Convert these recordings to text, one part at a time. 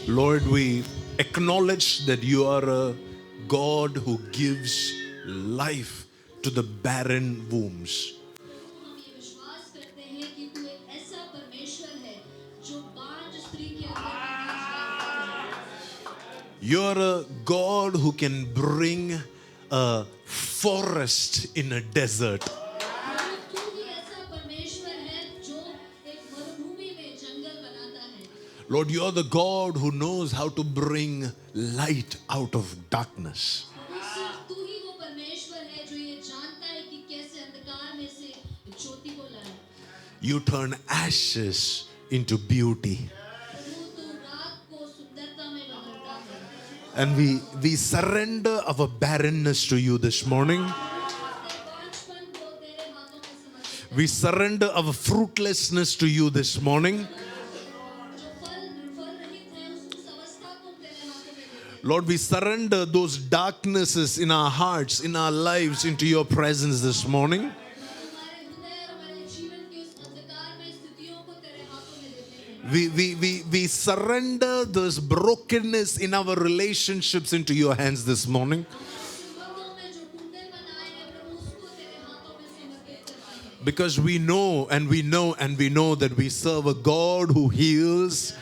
Lord, we acknowledge that you are a God who gives life to the barren wombs. हम ये विश्वास करते हैं कि तू एक ऐसा परमेश्वर है जो बांझ स्त्री के अंदर भी बीज डालता है। You are a God who can bring a forest in a desert. प्रभु तू ही ऐसा परमेश्वर है जो एक मरुभूमि में जंगल बनाता है। Lord, you are the God who knows how to bring light out of darkness. प्रभु सिर्फ तू ही वो परमेश्वर है जो ये जानता है कि कैसे अंधकार में से ज्योति को लाए। You turn ashes into beauty. प्रभु तू राख को सुंदरता में बदलता है। And we surrender our barrenness to you this morning. अपने बांझपन को तेरे हाथों में समर्पित We surrender our fruitlessness to you this morning. जो फल रहित है उस अवस्था को तेरे हाथों में देते हैं। Lord, we surrender those darknesses in our hearts, in our lives, into your presence this morning. हमारे हृदय और हमारे जीवन की उस अंधकार में स्थितियों को तेरे हाथों में देते हैं। We surrender this brokenness in our relationships into your hands this morning. हमारे संबंधों में जो टूटेपन आए हैं प्रभु उसको तेरे हाथों में समर्पित करते हैं। Because we know and we know and we know that we serve a God who heals,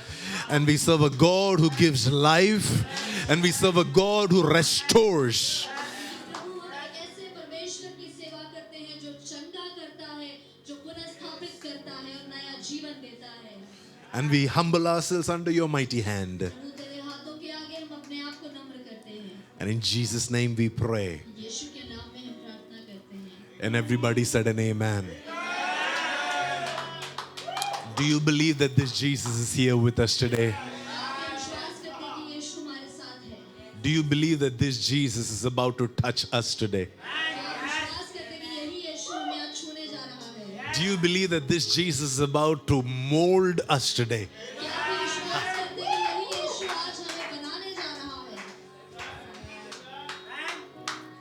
and we serve a God who gives life, and we serve a God who restores. प्रभु हम एक ऐसे परमेश्वर की सेवा करते हैं जो चंगा करता है, जो पुनर्स्थापित करता है और नया जीवन देता है। And we humble ourselves under your mighty hand. प्रभु तेरे हाथों के आगे हम अपने आप को नम्र करते हैं। And in Jesus' name we pray. यीशु के नाम में हम प्रार्थना करते हैं। And everybody said an amen. Do you believe that this Jesus is here with us today? आप ये विश्वास करते हैं कि यीशु हमारे साथ है। Do you believe that this Jesus is about to touch us today? क्या आप विश्वास करते हैं कि यही यीशु हमें आज छूने जा रहा है? Do you believe that this Jesus is about to mold us today? क्या आप ये विश्वास करते हैं कि यही यीशु आज हमें बनाने जा रहा है?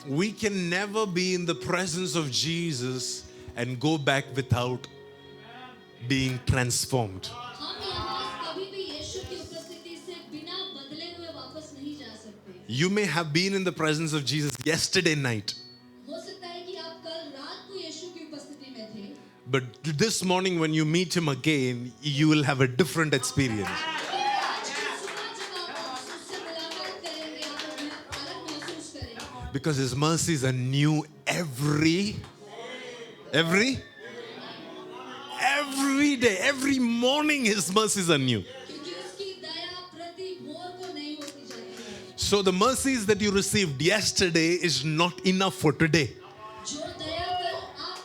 We can never be in the presence of Jesus and go back without being transformed. हम यहाँ कभी भी यीशु की उपस्थिति से बिना बदले हुए वापस नहीं जा सकते। You may have been in the presence of Jesus yesterday night, हो सकता है कि आप कल रात को यीशु की उपस्थिति में थे, but this morning when you meet him again, you will have a different experience. लेकिन आज की सुबह जब आप उससे मुलाकात करेंगे आप अलग महसूस करेंगे। Because his mercies are new every day, every morning his mercies are new. क्योंकि उसकी दया प्रति भोर को नहीं होती जाती है। So the mercies that you received yesterday is not enough for today. जो दया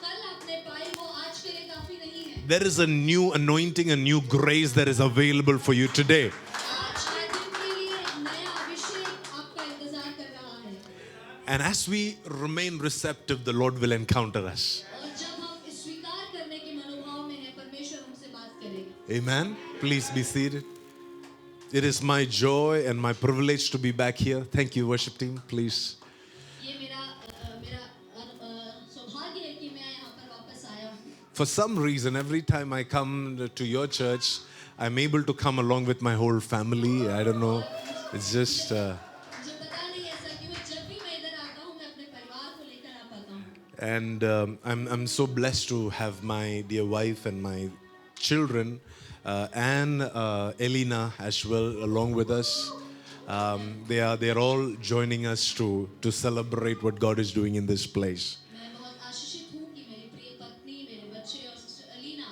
कल आपने पाई वो आज के लिए काफी नहीं है। There is a new anointing, a new grace that is available for you today. आज के दिन के लिए नया अभिषेक आपका इंतजार कर रहा है। And as we remain receptive, the Lord will encounter us. और जब हम स्वीकार करने के मनोभाव में हैं, परमेश्वर हमसे बात करेगा। Amen. Please be seated. It is my joy and my privilege to be back here. Thank you, worship team. Please. ये मेरा सौभाग्य है कि मैं यहाँ पर वापस आया हूँ। For some reason, every time I come to your church, I'm able to come along with my whole family. I don't know. It's just. मुझे पता नहीं ऐसा क्यों, जब भी मैं इधर आता हूँ मैं अपने परिवार को लेकर आ पाता हूँ। And I'm so blessed to have my dear wife and my children and Elena as well along with us. They're all joining us to celebrate what God is doing in this place. मैं बहुत आशीषित हूँ कि मेरी प्रिय पत्नी, मेरे बच्चे और सिस्टर अलीना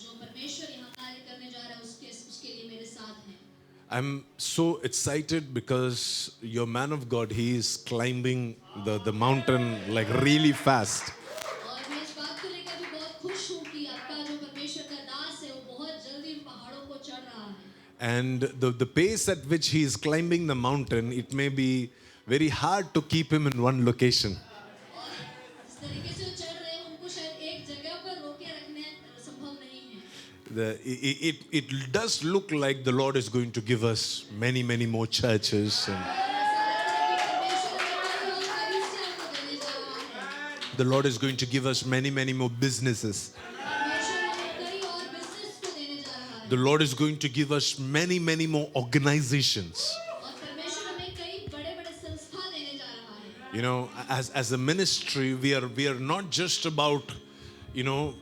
जो परमेश्वर यहाँ कार्य करने जा रहा है उसके लिए मेरे साथ हैं। I'm so excited because your man of God, he is climbing the mountain like really fast. और मैं इस बात को लेकर भी बहुत खुश हूँ कि आपका जो परमेश्वर का दास है वो बहुत जल्दी इन पहाड़ों को चढ़ रहा है। And the pace at which he is climbing the mountain, it may be very hard to keep him in one location. और इस तरीके से वो चढ़ रहे हैं उनको शायद एक जगह पर रोके रखने संभव नहीं है। It does look like the Lord is going to give us many more churches. And the Lord is going to give us many more businesses. है The Lord is going to give us many, many more organizations. और परमेश्वर हमें कई बड़े-बड़े संस्था देने जा रहा है। You know, as a ministry, we are not just about, you know,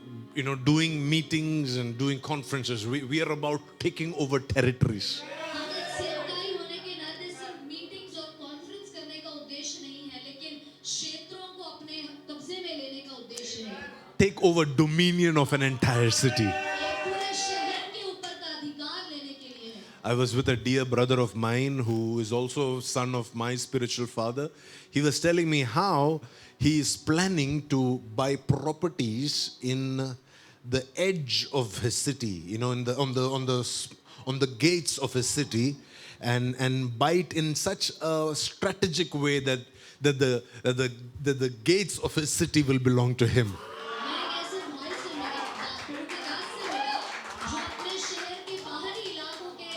doing meetings and doing conferences. We are about taking over territories. हम एक सेवकाई होने के नाते सिर्फ मीटिंग्स और कॉन्फ्रेंस करने का उद्देश्य नहीं है, लेकिन क्षेत्रों को अपने कब्जे में लेने का उद्देश्य है। Take over dominion of an entire city. एक पूरे शहर के ऊपर का अधिकार लेने के लिए है। I was with a dear brother of mine who is also son of my spiritual father. He was telling me how he is planning to buy properties in the edge of his city, you know, in the on the gates of his city, and buy it in such a strategic way that the gates of his city will belong to him. मैं एक ऐसे भाई से मिला, प्रभु के दास से मिला, जो अपने शहर के बाहरी इलाकों के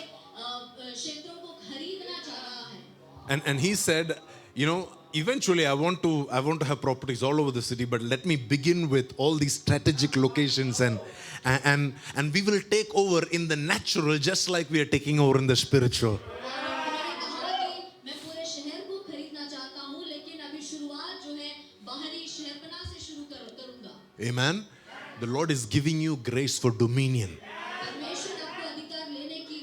क्षेत्रों को खरीदना चाह रहा है। And he said, you know, eventually I want to have properties all over the city, but let me begin with all these strategic locations, and we will take over in the natural just like we are taking over in the spiritual. और उन्होंने कहा कि मैं पूरे शहर को खरीदना चाहता हूँ, लेकिन अभी शुरुआत जो है बाहरी शहरपनाह से शुरू करूँगा। Amen. The Lord is giving you grace for dominion. परमेश्वर आपको अधिकार लेने की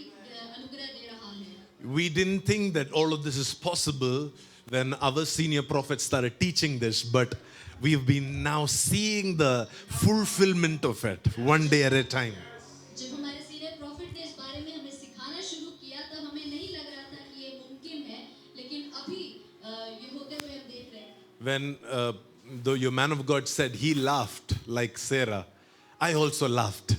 अनुग्रह दे रहा है। We didn't think that all of this is possible when our senior prophets started teaching this, but we've been now seeing the fulfillment of it one day at a time. जब हमारे सीनियर प्रॉफिट ने इस बारे में हमें सिखाना शुरू किया, तब हमें नहीं लग रहा था कि ये मुमकिन है, लेकिन अभी ये होते हुए हम देख रहे हैं। When your man of God said he laughed like Sarah, I also laughed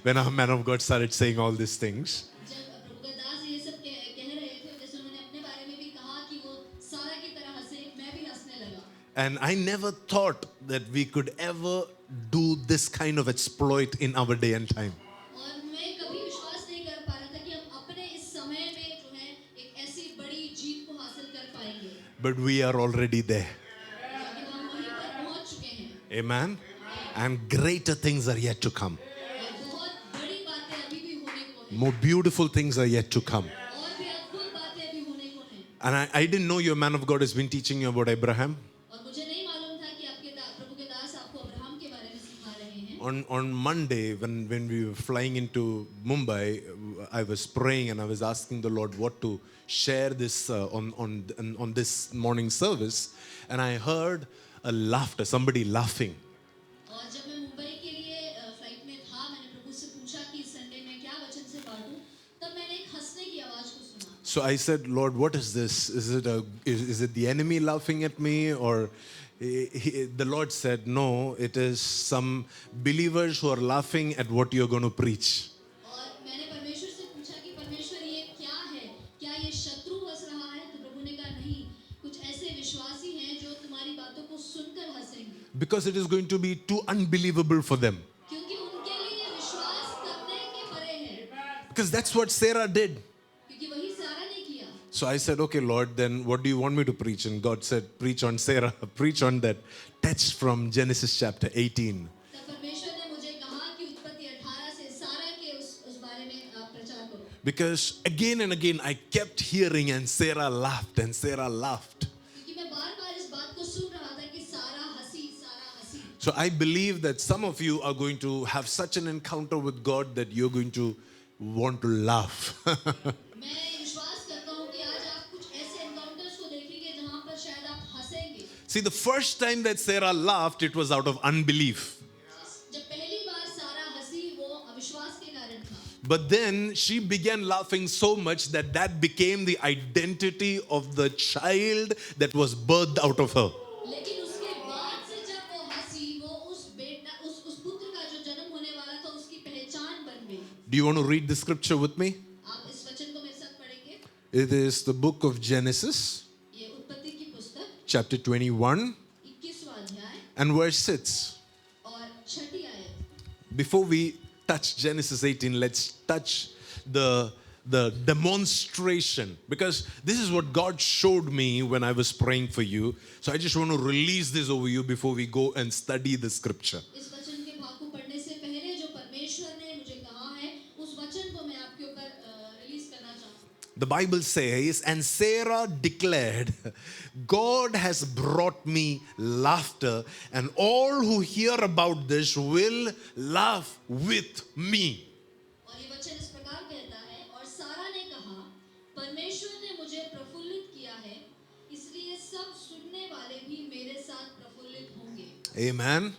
when our man of God started saying all these things. जब प्रभु का दास ये सब कह रहे थे, जैसे उन्होंने अपने बारे में भी कहा कि वो सारा की तरह हंसे, मैं भी हंसने लगा। And I never thought that we could ever do this kind of exploit in our day and time. और मैं कभी विश्वास नहीं कर पा रहा था कि हम अपने इस समय में जो है एक ऐसी बड़ी जीत को हासिल कर पाएंगे, But we are already there. लेकिन हम वहीं पर पहुंच चुके हैं। Amen. And greater things are yet to come. और बहुत बड़ी बातें अभी भी होने को हैं, More beautiful things are yet to come. और भी अद्भुत बातें अभी होने को हैं। And I didn't know your man of God has been teaching you about Abraham. और मुझे नहीं मालूम था कि आपके प्रभु के दास आपको अब्राहम के बारे में सिखा रहे हैं। On Monday, when we were flying into Mumbai, I was praying and I was asking the Lord what to share this on this morning service, and I heard a laughter, somebody laughing. और जब मैं मुंबई के लिए flight में था, मैंने प्रभु से पूछा कि संडे में क्या वचन से बांटूं, तब मैंने एक हंसने की आवाज को सुना। So I said, Lord, what is this? Is it the enemy laughing at me? Or the Lord said, no, it is some believers who are laughing at what you're going to preach. और मैंने परमेश्वर से पूछा कि परमेश्वर ये क्या है, क्या ये शत्रु हंस रहा है? तो प्रभु ने कहा नहीं, कुछ ऐसे विश्वासी हैं जो तुम्हारी बातों को सुनकर हंसेंगे, Because it is going to be too unbelievable for them. क्योंकि उनके लिए ये विश्वास करने के परे है, Because that's what Sarah did. क्योंकि वही सारा ने किया। So I said, okay, Lord, then what do you want me to preach? And God said, preach on Sarah, preach on that text from Genesis chapter 18. तब परमेश्वर ने मुझे कहा कि उत्पत्ति 18 से सारा के उस बारे में आप प्रचार करो। Because again and again I kept hearing and Sarah laughed and Sarah laughed. क्योंकि मैं बार-बार इस बात को सुन रहा था कि सारा हंसी। So I believe that some of you are going to have such an encounter with God that you're going to want to laugh. मैं विश्वास करता हूँ कि आज आप कुछ ऐसे एनकाउंटर्स को देखेंगे जहाँ पर शायद आप हंसेंगे। See, the first time that Sarah laughed, it was out of unbelief. जब पहली बार सारा हंसी, वो अविश्वास के कारण था। But then she began laughing so much that that became the identity of the child that was birthed out of her. लेकिन उसके बाद से जब वो हंसी, वो उस पुत्र का जो जन्म होने वाला था, उसकी पहचान बन गई। Do you want to read the scripture with me? आप इस वचन को मेरे साथ पढ़ेंगे। It is the book of Genesis, ये उत्पत्ति की पुस्तक chapter 21 21वां अध्याय and verse 6. और 6ठी आयत। Before we touch Genesis 18, let's touch the demonstration, because this is what God showed me when I was praying for you. So I just want to release this over you before we go and study the scripture. इस वचन के भाग को पढ़ने से पहले जो परमेश्वर ने मुझे कहा है, उस The Bible says, and Sarah declared, God has brought me laughter, and all who hear about this will laugh with me. और ये वचन इस प्रकार कहता है, और सारा ने कहा, परमेश्वर ने मुझे प्रफुल्लित किया है, इसलिए सब सुनने वाले भी मेरे साथ प्रफुल्लित होंगे. Amen.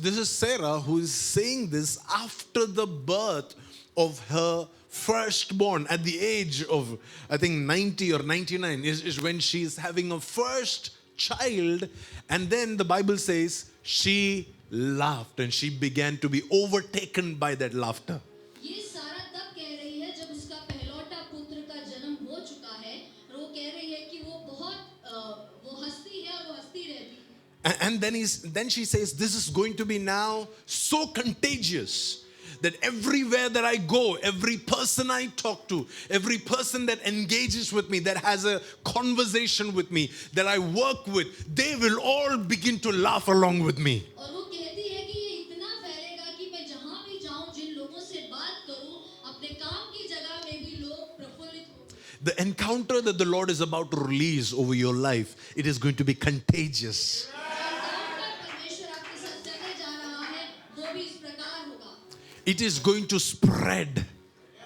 This is Sarah who is saying this after the birth of her firstborn at the age of, I think, 90 or 99 is when she is having a first child. And then the Bible says she laughed and she began to be overtaken by that laughter. ये सारा तब कह रही है जब उसका पहलौठा पुत्र का जन्म हो चुका है, और वो कह रही है कि वो बहुत वो हंसती है और वो हंसती रहती है. And then she says, this is going to be now so contagious that everywhere that I go, every person I talk to, every person that engages with me, that has a conversation with me, that I work with, they will all begin to laugh along with me. और वो कहती है कि ये इतना फैलेगा कि मैं जहाँ भी जाऊँ, जिन लोगों से बात करूँ, अपने काम की जगह में भी लोग प्रफुल्लित हों. The encounter that the Lord is about to release over your life, it is going to be contagious. परमेश्वर आपके साथ करने जा रहा है, वो भी इस प्रकार होगा. It is going to spread.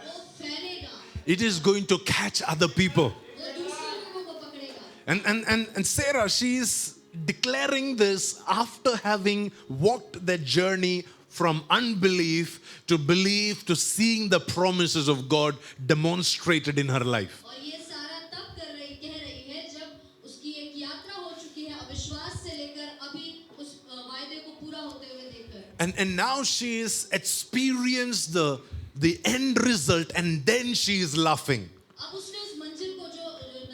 वो फैलेगा, It is going to catch other people. वो दूसरे लोगों को पकड़ेगा. And Sarah, she is declaring this after having walked that journey from unbelief to belief to seeing the promises of God demonstrated in her life. और ये सारा तब कह रही है जब उसकी एक यात्रा हो चुकी है अविश्वास से लेकर अभी उस वायदे को पूरा होते हुए देखकर. And now she is experienced the end result, and then she is laughing. अब उसने उस मंजिल को जो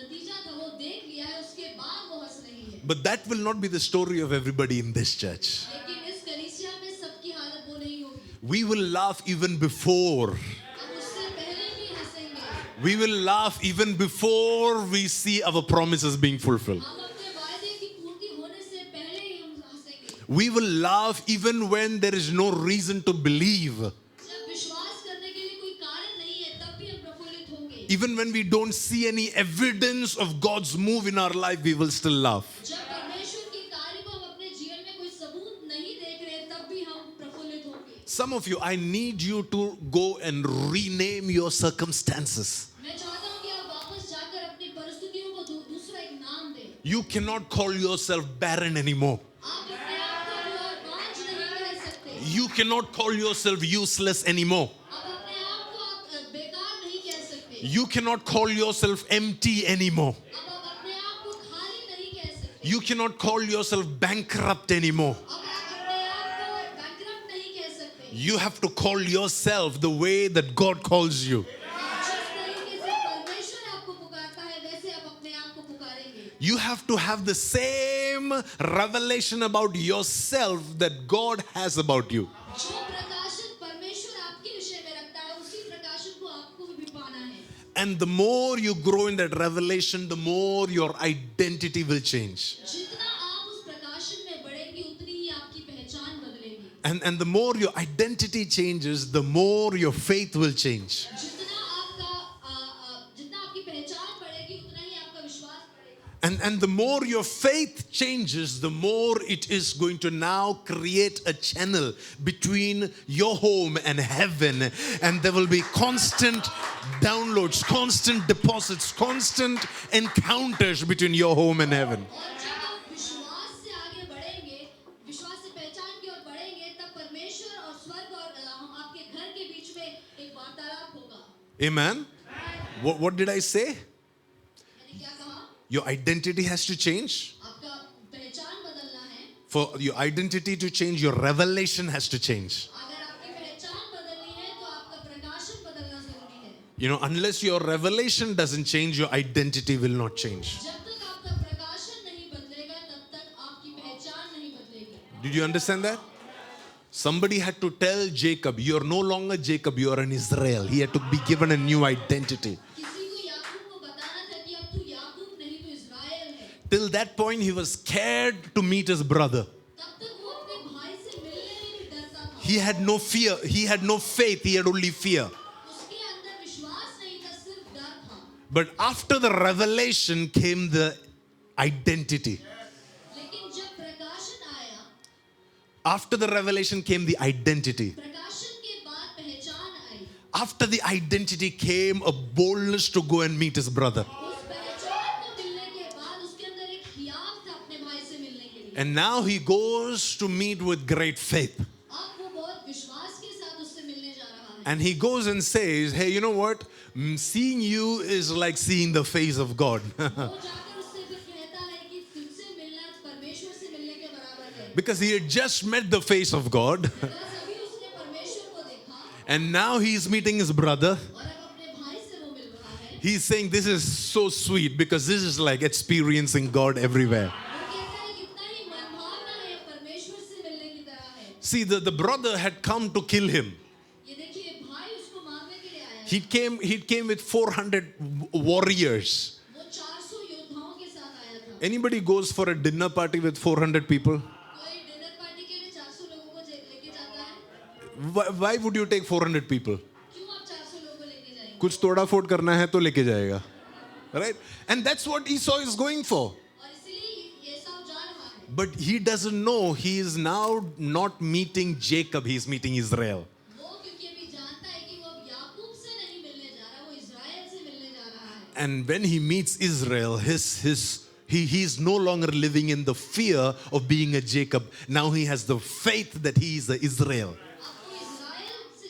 नतीजा था वो देख लिया है, उसके बाद वो हंस रही है. But that will not be the story of everybody in this church. लेकिन इस कलीसिया में सबकी हालत वो नहीं होगी. We will laugh even before. अब उससे पहले भी हंसेंगे. We will laugh even before we see our promises being fulfilled. हम अपने वायदे की पूर्ति होने से पहले ही हम हंसेंगे. We will laugh even when there is no reason to believe. जब विश्वास करने के लिए कोई कारण नहीं है, तब भी हम प्रफुल्लित होंगे. Even when we don't see any evidence of God's move in our life, we will still laugh. जब परमेश्वर के कार्य को हम अपने जीवन में कोई सबूत नहीं देख रहे, तब भी हम प्रफुल्लित होंगे. Some of you, I need you to go and rename your circumstances. मैं चाहता हूँ कि आप वापस जाकर अपनी परिस्थितियों को दूसरा एक नाम दें. You cannot call yourself barren anymore. आप अपने आप को अभी और बांझ नहीं कह सकते. You cannot call yourself useless anymore. आप अपने आप को आप बेकार नहीं कह सकते. You cannot call yourself empty anymore. अब आप अपने आप को खाली नहीं कह सकते. You cannot call yourself bankrupt anymore. अब आप अपने आप को bankrupt नहीं कह सकते. You have to call yourself the way that God calls you. जिस तरीके से परमेश्वर आपको पुकारता है, वैसे आप अपने आप को पुकारेंगे. You have to have the same revelation about yourself that God has about you. जो प्रकाशन परमेश्वर आपके विषय में रखता है, उसी प्रकाशन को आपको भी पाना है. And the more you grow in that revelation, the more your identity will change. जितना आप उस प्रकाशन में बढ़ेंगे, उतनी ही आपकी पहचान बदलेगी. And the more your identity changes, the more your faith will change. जितना आपकी पहचान बढ़ेगी, उतना ही आपका विश्वास बढ़ेगा. And the more your faith changes, the more it is going to now create a channel between your home and heaven. And there will be constant downloads, constant deposits, constant encounters between your home and heaven. और जब आप विश्वास से आगे बढ़ेंगे, विश्वास से पहचान की ओर बढ़ेंगे, तब परमेश्वर और स्वर्ग और आपके घर के बीच में एक वार्तालाप होगा. Amen. What did I say? मैंने क्या कहा? Your identity has to change. आपका पहचान बदलना है. For your identity to change, your revelation has to change. अगर आपकी पहचान बदलनी है, तो आपका प्रकाशन बदलना जरूरी है. You know, unless your revelation doesn't change, your identity will not change. जब तक आपका प्रकाशन नहीं बदलेगा, तब तक आपकी पहचान नहीं बदलेगी. Did you understand that? Somebody had to tell Jacob, you're no longer Jacob, you're an Israel. He had to be given a new identity. किसी को याकूब को बताना था कि अब तू याकूब नहीं, तू इस्राएल है. Till that point, he was scared to meet his brother. तब तक वो अपने भाई से मिलने में भी डरता था. He had no fear, he had no faith, he had only fear. उसके अंदर विश्वास नहीं था, But after the revelation came the identity. लेकिन जब प्रकाशन आया, After the revelation came the identity. प्रकाशन के बाद पहचान आई। After the identity came a boldness to go and meet his brother. उस पहचान को मिलने के बाद उसके अंदर एक हियाव था अपने भाई से मिलने के लिए। And now he goes to meet with great faith. अब वो बहुत विश्वास के साथ उससे मिलने जा रहा है। And he goes and says, hey, you know what? Seeing you is like seeing the face of God. वो जाकर उससे फिर कहता है कि तुझसे मिलना परमेश्वर से मिलने के बराबर है। Because he had just met the face of God. बस अभी उसने परमेश्वर को देखा And now he's meeting his brother. और अब अपने भाई से वो मिल रहा है। He's saying this is so sweet because this is like experiencing God everywhere. वो कहता है कितना ही मनभावना है परमेश्वर से मिलने की तरह है। See, the brother had come to kill him. ये देखिए भाई उसको मारने के लिए आया है। He came with 400 warriors. वो 400 योद्धाओं के साथ आया था। Anybody goes for a dinner party with 400 people? कोई डिनर पार्टी के लिए 400 लोगों को लेके जाता है? Why would you take 400 people? क्यों आप 400 लोगों को लेके जाएंगे? कुछ तोड़ा फोड़ करना है तो लेके जाएगा. Right? And that's what Esau is going for. और इसीलिए एसाव जा रहा है। But he doesn't know he is now not meeting Jacob, he is meeting Israel. वो क्योंकि अभी जानता है कि वो याकूब से नहीं मिलने जा रहा, वो इज़राइल से मिलने जा रहा है। And when he meets Israel, he's no longer living in the fear of being a Jacob. Now he has the faith that he is a Israel. अब वो इज़राइल से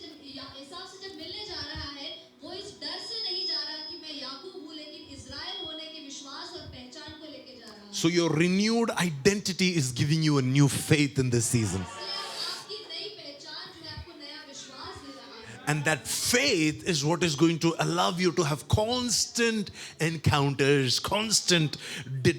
एसाव से जब मिलने जा रहा है, वो इस डर से नहीं जा रहा कि मैं याकूब हूँ, लेकिन इज़राइल होने के विश्वास और पहचान को लेके जा रहा है। So your renewed identity is giving you a new faith in this season. आपकी नई पहचान जो है आपको नया विश्वास दे रहा है। And that faith is what is going to allow you to have constant encounters, constant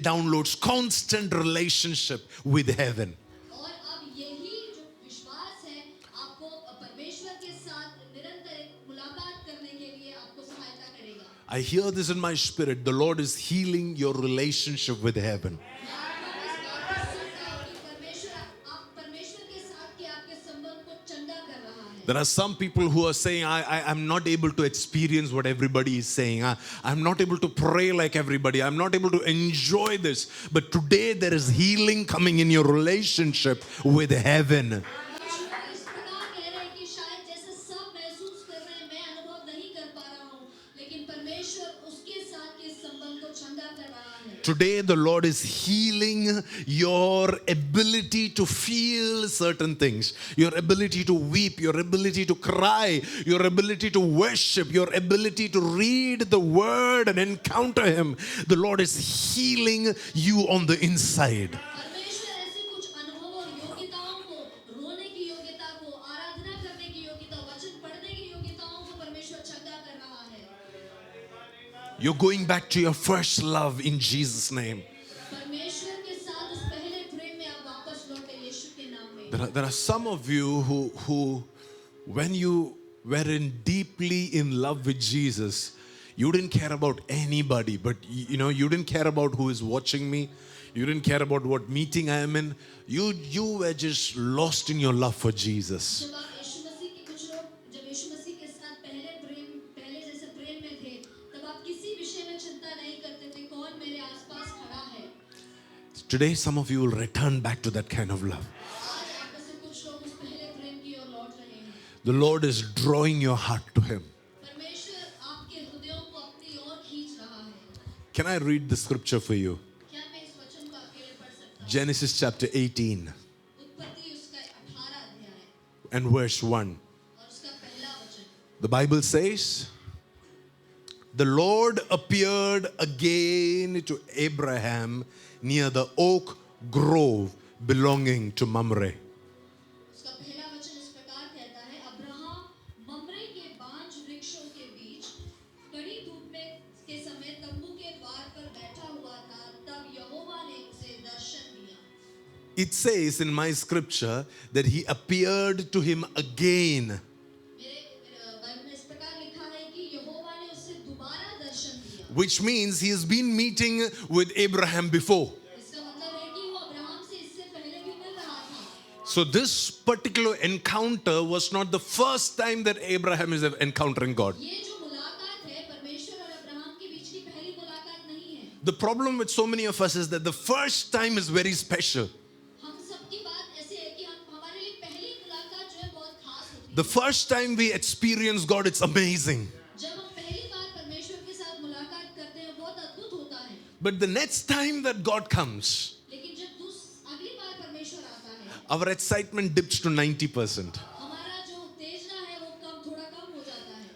downloads, constant relationship with heaven. और अब यही जो विश्वास है आपको परमेश्वर के साथ निरंतर एक मुलाकात करने के लिए आपको सहायता करेगा। I hear this in my spirit. The Lord is healing your relationship with heaven. मैं आपको इस बात को सुन रहा हूँ कि परमेश्वर आप परमेश्वर के साथ के आपके संबंध को चंगा कर रहा है। There are some people who are saying, I'm not able to experience what everybody is saying. I'm not able to pray like everybody. I'm not able to enjoy this. But today there is healing coming in your relationship with heaven. कुछ लोग इस प्रकार कह रहे हैं कि शायद जैसे सब महसूस कर रहे हैं मैं अनुभव नहीं कर पा रहा हूँ, लेकिन परमेश्वर उसके साथ के संबंध को चंगा कर रहा है। Today the Lord is healing your ability to feel certain things, your ability to weep, your ability to cry, your ability to worship, your ability to read the word and encounter Him. The Lord is healing you on the inside. परमेश्वर ऐसे कुछ अनुभव और योग्यताओं को, रोने की योग्यता को, आराधना करने की योग्यता, वचन पढ़ने की योग्यताओं को परमेश्वर चंगा कर रहा है। You're going back to your first love in Jesus' name. परमेश्वर के साथ उस पहले प्रेम में आप वापस लौटे यीशु के नाम में। There are some of you who when you were deeply in love with Jesus, you didn't care about anybody, but you didn't care about who is watching me. You didn't care about what meeting I am in. You were just lost in your love for Jesus. जब आप यीशु मसीह के कुछ लोग जब यीशु मसीह के साथ पहले जैसे प्रेम में थे, तब आप किसी विषय में चिंता नहीं करते थे कौन मेरे आसपास खड़ा है। Today, some of you will return back to that kind of love. आज आप में से कुछ लोग उस पहले प्रेम की ओर लौट रहे हैं। The Lord is drawing your heart to Him. परमेश्वर आपके हृदयों को अपनी ओर खींच रहा है। Can I read the scripture for you? क्या मैं इस वचन को आपके लिए पढ़ सकता हूँ? Genesis chapter 18 उत्पत्ति उसका 18 अध्याय and verse 1. और उसका पहला वचन। The Bible says, the Lord appeared again to Abraham near the oak grove belonging to Mamre. उसका पहला वचन इस प्रकार कहता है, अब्राहम मम्रे के बांज वृक्षों के बीच कड़ी धूप में के समय तंबू के द्वार पर बैठा हुआ था, तब यहोवा ने उसे दर्शन दिया। It says in my scripture that he appeared to him again. मेरे बाइबल में इस प्रकार लिखा है कि यहोवा ने उसे दोबारा दर्शन दिया। Which means he has been meeting with Abraham before. इसका मतलब है कि वो अब्राहम से इससे पहले भी मिल रहा था। So this particular encounter was not the first time that Abraham is encountering God. ये जो मुलाकात है परमेश्वर और अब्राहम के बीच की The problem with so many of us is that the first time is very special. हम सबकी बात ऐसे है कि हम हमारे लिए पहली मुलाकात जो है बहुत खास होती The first time we experience God, it's amazing. है। जब हम पहली बार परमेश्वर के साथ मुलाकात करते हैं बहुत अद्भुत होता है। But the next time that God comes, लेकिन जब अगली बार परमेश्वर आता है, our excitement dips to 90%. हमारा जो उत्तेजना है वो थोड़ा कम हो जाता है।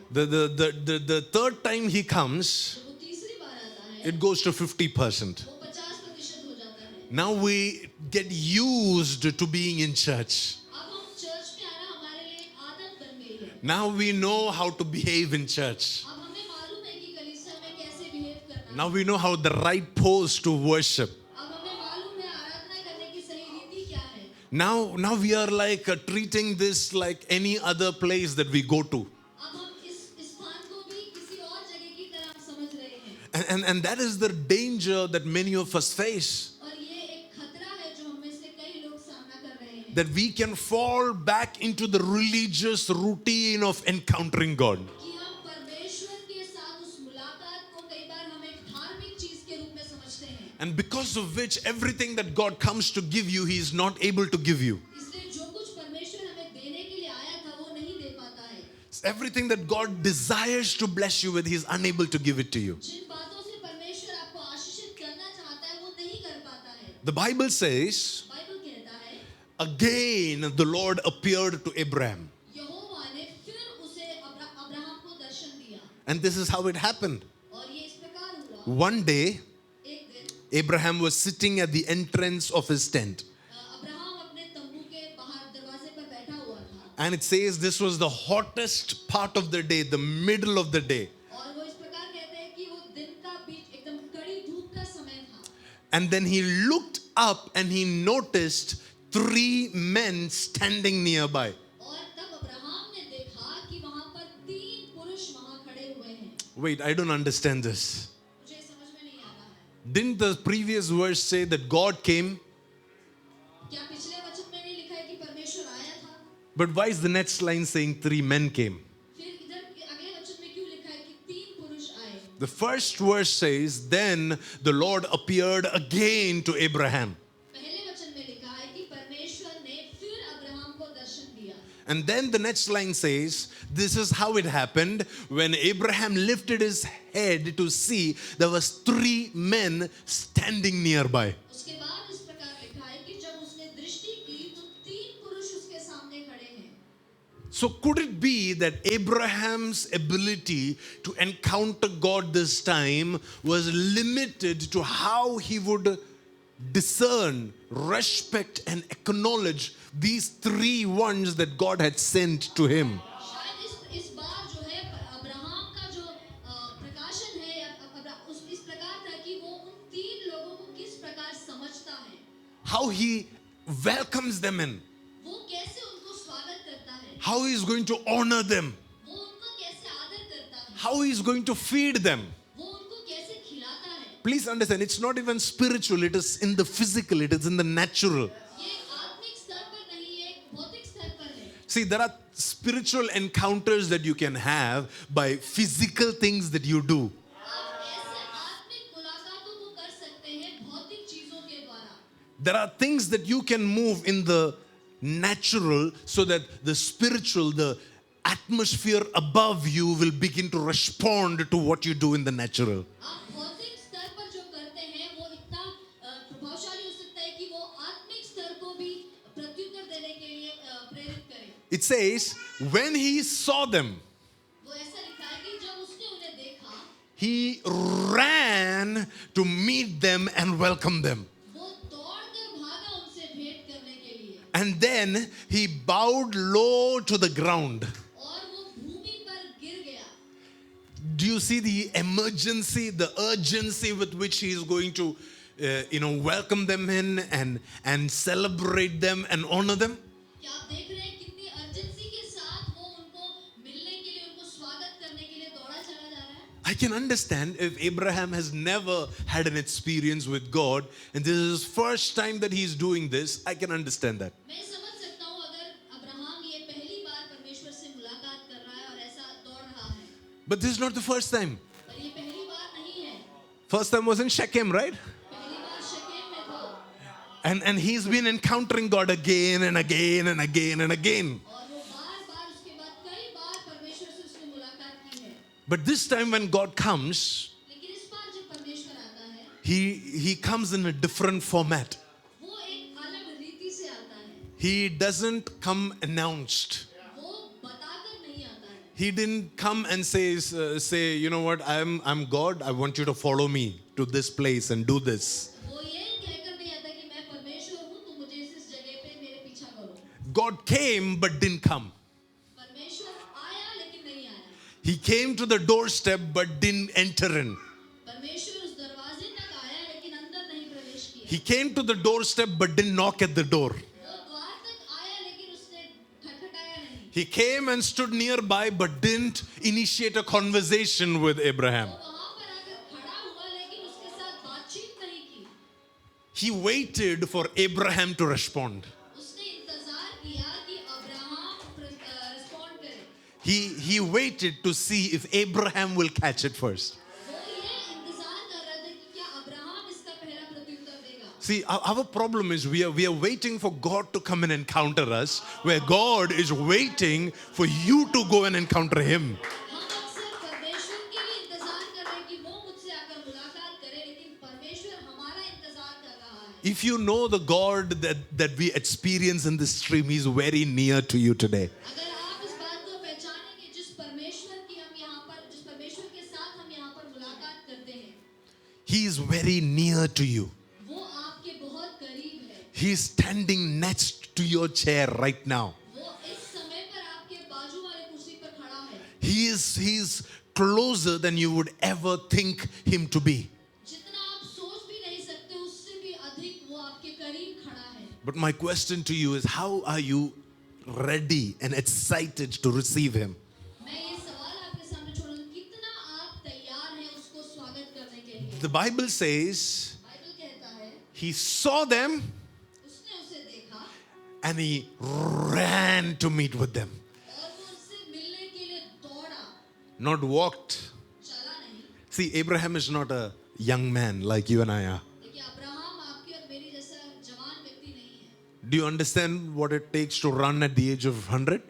The third time He comes, जब वो तीसरी बार आता है, it goes to 50%. वो 50% हो जाता है। Now we get used to being in church. अब हम चर्च में आना हमारे लिए एक आदत बन गई है। Now we know how to behave in church. अब हमें मालूम है कि कलीसिया में कैसे बिहेव करना है। Now we know how the right pose to worship. अब हमें मालूम है आराधना करने की सही रीति क्या है। Now we are like treating this like any other place that we go to. अब हम इस स्थान को भी किसी और जगह की तरह समझ रहे हैं। And that is the danger that many of us face. और ये एक खतरा है जो हम में से कई लोग सामना कर रहे हैं। That we can fall back into the religious routine of encountering God. कि हम परमेश्वर के साथ उस मुलाकात को कई बार हम एक धार्मिक चीज के रूप में समझते हैं। And because of which everything that God comes to give you, He is not able to give you. इसलिए जो कुछ परमेश्वर हमें देने के लिए आया था वो नहीं दे पाता है। Everything that God desires to bless you with, He is unable to give it to you. जिन बातों से परमेश्वर आपको आशीषित करना चाहता है वो नहीं कर पाता है। The Bible says, बाइबल कहता है again the Lord appeared to Abraham. यहोवा ने फिर उसे अब्राहम को दर्शन दिया And this is how it happened. और ये इस प्रकार हुआ। One day, एक दिन Abraham was sitting at the entrance of his tent. Abraham अपने तंबू के बाहर दरवाजे पर बैठा हुआ था And it says this was the hottest part of the day, the middle of the day. और वो इस प्रकार कहते हैं कि वो दिन का बीच एकदम कड़ी धूप का समय था। And then he looked up and he noticed 3 men standing nearby. और तब अब्राहम ने देखा कि वहां पर 3 पुरुष वहां खड़े हुए हैं। Wait, I don't understand this. मुझे समझ में नहीं आ रहा है। Didn't the previous verse say that God came? क्या पिछले वचन में नहीं लिखा है कि परमेश्वर आया था? But why is the next line saying 3 men came? फिर इधर अगले वचन में क्यों लिखा है कि 3 पुरुष आए? The first verse says, then the Lord appeared again to Abraham. पहले वचन में लिखा है कि परमेश्वर ने फिर अब्राहम को दर्शन दिया। And then the next line says, this is how it happened. When Abraham lifted his head to see, there was 3 men standing nearby. उसके बाद इस प्रकार लिखा है कि जब उसने दृष्टि की तो 3 पुरुष उसके सामने खड़े हैं। So could it be that Abraham's ability to encounter God this time was limited to how he would discern, respect and acknowledge these 3 ones that God had sent to him? शायद इस बार जो है अब्राहम का जो प्रकाशन है इस प्रकार था कि वो उन 3 लोगों को किस प्रकार समझता है। How he welcomes them in, वो कैसे उनको स्वागत करता है। how he is going to honor them, वो उनको कैसे आदर करता है। how he is going to feed them. वो उनको कैसे खिलाता है। Please understand, it's not even spiritual, it is in the physical, it is in the natural. ये आत्मिक स्तर पर नहीं है, भौतिक स्तर पर है। See, there are spiritual encounters that you can have by physical things that you do. आप ऐसे आत्मिक मुलाकातों को कर सकते हैं भौतिक चीजों के द्वारा। There are things that you can move in the natural so that the spiritual, the atmosphere above you will begin to respond to what you do in the natural. आप भौतिक स्तर पर जो करते हैं वो इतना प्रभावशाली हो सकता है कि वो आत्मिक स्तर को भी प्रत्युत्तर देने के लिए प्रेरित करे। It says, when he saw them, वो ऐसा लिखा है कि जब उसने उन्हें देखा he ran to meet them and welcome them. वो दौड़कर भागा उनसे भेंट करने के लिए And then he bowed low to the ground. और वो भूमि पर गिर गया। Do you see the emergency, the urgency with which he is going to, welcome them in and celebrate them and honor them? क्या आप देख रहे हैं कितनी अर्जेंसी के साथ वो उनको मिलने के लिए उनको स्वागत करने के लिए दौड़ा चला जा रहा है। I can understand if Abraham has never had an experience with God and this is his first time that he is doing this, I can understand that. मैं समझ सकता हूँ अगर अब्राहम ये पहली बार परमेश्वर से मुलाकात कर रहा है और ऐसा दौड़ रहा है, But this is not the first time. पर ये पहली बार नहीं है। First time was in Shechem, right? पहली बार शकेम में था And he's been encountering God again and again and again and again. और वो बार-बार उसके बाद कई बार परमेश्वर से उसने मुलाकात की है। But this time when God comes, लेकिन इस बार जब परमेश्वर आता है, he comes in a different format. वो एक अलग रीति से आता है। He doesn't come announced. वो बताकर नहीं आता है। He didn't come and say, you know what, I'm God. I want you to follow me to this place and do this. वो ये कहकर नहीं आता कि मैं परमेश्वर हूँ, तुम मुझे इस जगह पे मेरे पीछा करो। God came but didn't come. परमेश्वर आया लेकिन नहीं आया। He came to the doorstep but didn't enter in. परमेश्वर उस दरवाजे तक आया लेकिन अंदर नहीं प्रवेश किया। He came to the doorstep but didn't knock at the door. वो द्वार तक आया लेकिन उसने खटखटाया नहीं। He came and stood nearby but didn't initiate a conversation with Abraham. वो वहाँ पर आकर खड़ा हुआ लेकिन उसके साथ बातचीत नहीं की। He waited for Abraham to respond. उसने इंतजार किया कि अब्राहम रिस्पॉन्ड करे। He waited to see if Abraham will catch it first. वो ये इंतजार कर रहा था कि क्या अब्राहम इसका पहला प्रत्युत्तर देगा। See, our problem is we are waiting for God to come and encounter us, where God is waiting for you to go and encounter Him. हम अक्सर परमेश्वर के लिए इंतजार कर रहे हैं कि वो मुझसे आकर मुलाकात करे, लेकिन परमेश्वर हमारा इंतजार कर रहा है। If you know the God that we experience in this stream, He's very near to you today. अगर आप इस बात को पहचानेंगे जिस परमेश्वर की हम यहाँ पर, जिस परमेश्वर के साथ हम यहाँ पर मुलाकात करते हैं, He is very near to you. वो आपके बहुत करीब है। He's standing next to your chair right now. वो इस समय पर आपके बाजू वाले कुर्सी पर खड़ा है। He's closer than you would ever think Him to be. जितना आप सोच भी नहीं सकते उससे भी अधिक वो आपके करीब खड़ा है। But my question to you is, how are you ready and excited to receive Him? मैं ये सवाल आपके सामने छोड़ूंगा, कितना आप तैयार हैं उसको स्वागत करने के लिए। The Bible says बाइबल कहता है He saw them उसने उसे देखा and He ran to meet with them. और वो उससे मिलने के लिए दौड़ा, Not walked. चला नहीं। See, Abraham is not a young man like you and I are. देखिए अब्राहम आपकी और मेरी जैसा जवान व्यक्ति नहीं है। Do you understand what it takes to run at the age of 100?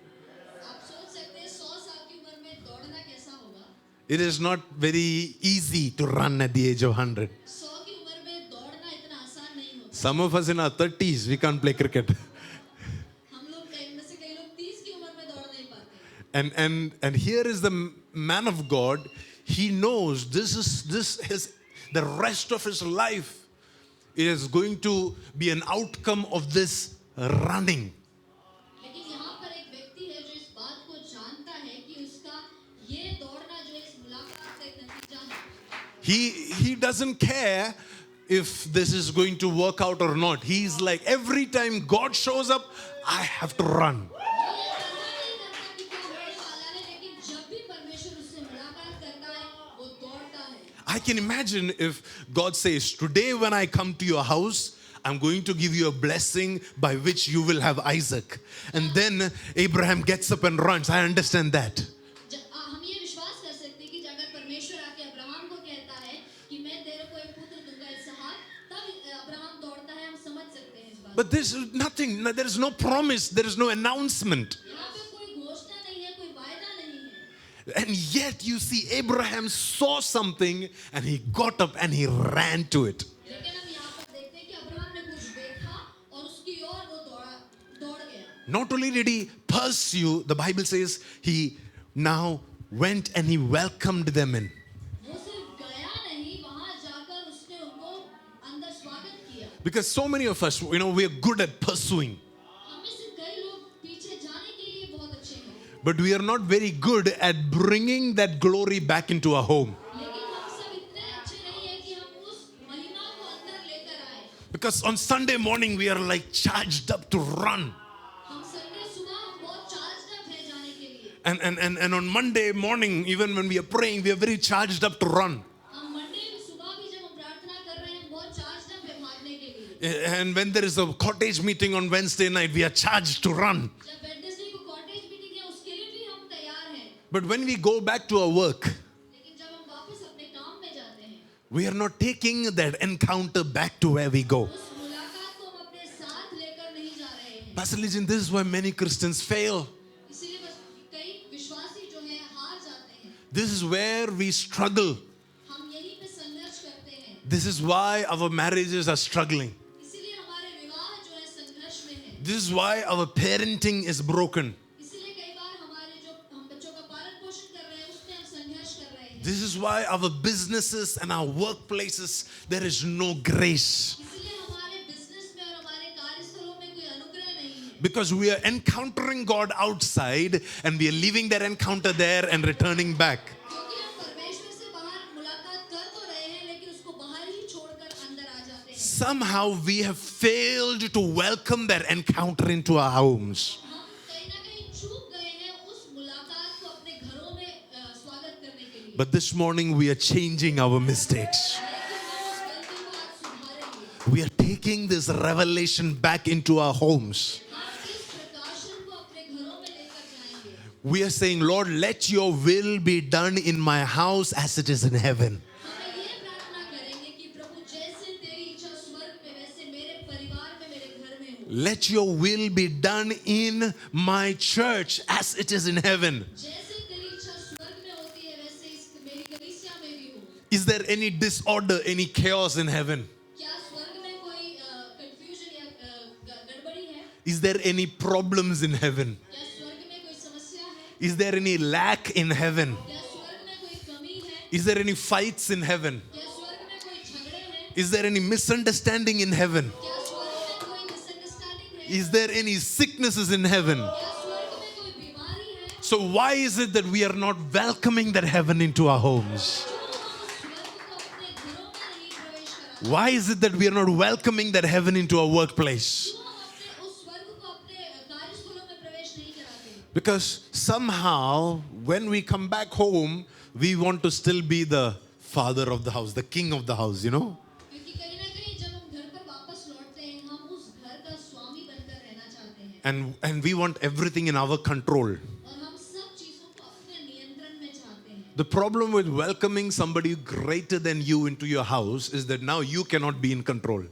आप सोच सकते हैं 100 साल की उम्र में दौड़ना कैसा होगा। It is not very easy to run at the age of 100. 100 की उम्र में दौड़ना इतना आसान नहीं होता। Some of us in our 30s, we can't play cricket. हम लोग कई में से कई लोग 30 की उम्र में दौड़ नहीं पाते। And here is the man of God. He knows this is the rest of his life. It is going to be an outcome of this running. लेकिन यहाँ पर एक व्यक्ति है जो इस बात को जानता है कि उसका ये दौड़ना जो है इस मुलाकात का एक नतीजा है। He doesn't care if this is going to work out or not. He's like, every time God shows up, I have to run. वो ये परवाह नहीं करता कि क्या होने वाला है, लेकिन जब भी परमेश्वर उससे मुलाकात करता है, वो दौड़ता है। I can imagine if God says, today when I come to your house, I'm going to give you a blessing by which you will have Isaac. And then Abraham gets up and runs. I understand that. हम ये विश्वास कर सकते हैं कि अगर परमेश्वर आके अब्राहम को कहता है कि मैं तेरे को एक पुत्र दूंगा इसहाक, तब अब्राहम दौड़ता है, हम समझ सकते हैं इस बात। But there's nothing, there is no promise, there is no announcement. यहाँ पे कोई घोषणा नहीं है, कोई वायदा नहीं है। And yet you see, Abraham saw something and he got up and he ran to it. लेकिन हम यहाँ पर देखते हैं कि अब्राहम ने कुछ देखा और उसकी ओर वो दौड़ गया। Not only did he pursue, the Bible says he now went and he welcomed them in. वो सिर्फ गया नहीं, वहां जाकर उसने उनको अंदर स्वागत किया। Because so many of us, we are good at pursuing, हम में से कई लोग पीछे जाने के लिए बहुत अच्छे हैं, but we are not very good at bringing that glory back into our home. लेकिन हम सब इतने अच्छे नहीं हैं कि हम उस महिमा को अंदर लेकर आए। Because on Sunday morning, we are like charged up to run. हम संडे सुबह हम बहुत चार्ज्ड अप हैं जाने के लिए। And on Monday morning, even when we are praying, we are very charged up to run. हम मंडे सुबह भी जब हम प्रार्थना कर रहे हैं, हम बहुत चार्ज्ड अप हैं भागने के लिए। And when there is a cottage meeting on Wednesday night, we are charged to run. जब वेडनेसडे को कॉटेज मीटिंग है, उसके लिए भी हम तैयार हैं। But when we go back to our work, लेकिन जब हम वापस अपने काम में जाते हैं, We are not taking that encounter back to where we go. उस मुलाकात को हम अपने साथ लेकर नहीं जा रहे हैं। Pastor Legend, this is why many Christians fail. इसीलिए बस कई विश्वासी जो हैं हार जाते हैं। This is where we struggle. हम यहीं पे संघर्ष करते हैं। This is why our marriages are struggling. इसीलिए हमारे विवाह जो है संघर्ष में है। This is why our parenting is broken. इसीलिए कई बार हमारे जो हम बच्चों का पालन पोषण कर रहे हैं उसमें हम संघर्ष कर रहे हैं। This is why our businesses and our workplaces, there is no grace. इसीलिए हमारे बिजनेस में और हमारे कार्यस्थलों में कोई अनुग्रह नहीं है। Because we are encountering God outside and we are leaving that encounter there and returning back. क्योंकि हम परमेश्वर से बाहर मुलाकात कर तो रहे हैं लेकिन उसको बाहर ही छोड़कर अंदर आ जाते हैं। Somehow we have failed to welcome that encounter into our homes. हम कहीं ना कहीं चूक गए हैं उस मुलाकात को अपने घरों में स्वागत करने के लिए। But this morning we are changing our mistakes. लेकिन हम उस गलती को आज सुधारेंगे। We are taking this revelation back into our homes. हम इस प्रकाशन को अपने घरों में लेकर जाएंगे। We are saying, Lord, let your will be done in my house as it is in heaven. हम ये प्रार्थना करेंगे कि प्रभु जैसे तेरी इच्छा स्वर्ग में वैसे मेरे परिवार में मेरे घर में हो। Let your will be done in my church as it is in heaven. जैसे तेरी इच्छा स्वर्ग में होती है वैसे इस मेरी कलीसिया में भी हो। Is there any disorder, any chaos in heaven? क्या स्वर्ग में कोई कंफ्यूजन या गड़बड़ी है? Is there any problems in heaven? क्या स्वर्ग में कोई समस्या है? Is there any lack in heaven? क्या स्वर्ग में कोई कमी है? Is there any fights in heaven? क्या स्वर्ग में कोई झगड़े हैं? Is there any misunderstanding in heaven? क्या स्वर्ग में कोई मिसअंडरस्टैंडिंग है? Is there any sicknesses in heaven? क्या स्वर्ग में कोई बीमारी है? So why is it that we are not welcoming that heaven into our homes? क्यों हम उस स्वर्ग को अपने घरों में नहीं प्रवेश कराते? Why is it that we are not welcoming that heaven into our workplace? क्यों हम अपने उस स्वर्ग को अपने कार्यस्थलों में प्रवेश नहीं कराते? Because somehow when we come back home, we want to still be the father of the house, the king of the house, you know? क्योंकि कहीं ना कहीं जब हम घर पर वापस लौटते हैं हम उस घर का स्वामी बनकर रहना चाहते हैं And we want everything in our control. और हम सब चीजों को अपने नियंत्रण में चाहते हैं। The problem with welcoming somebody greater than you into your house is that now you cannot be in control.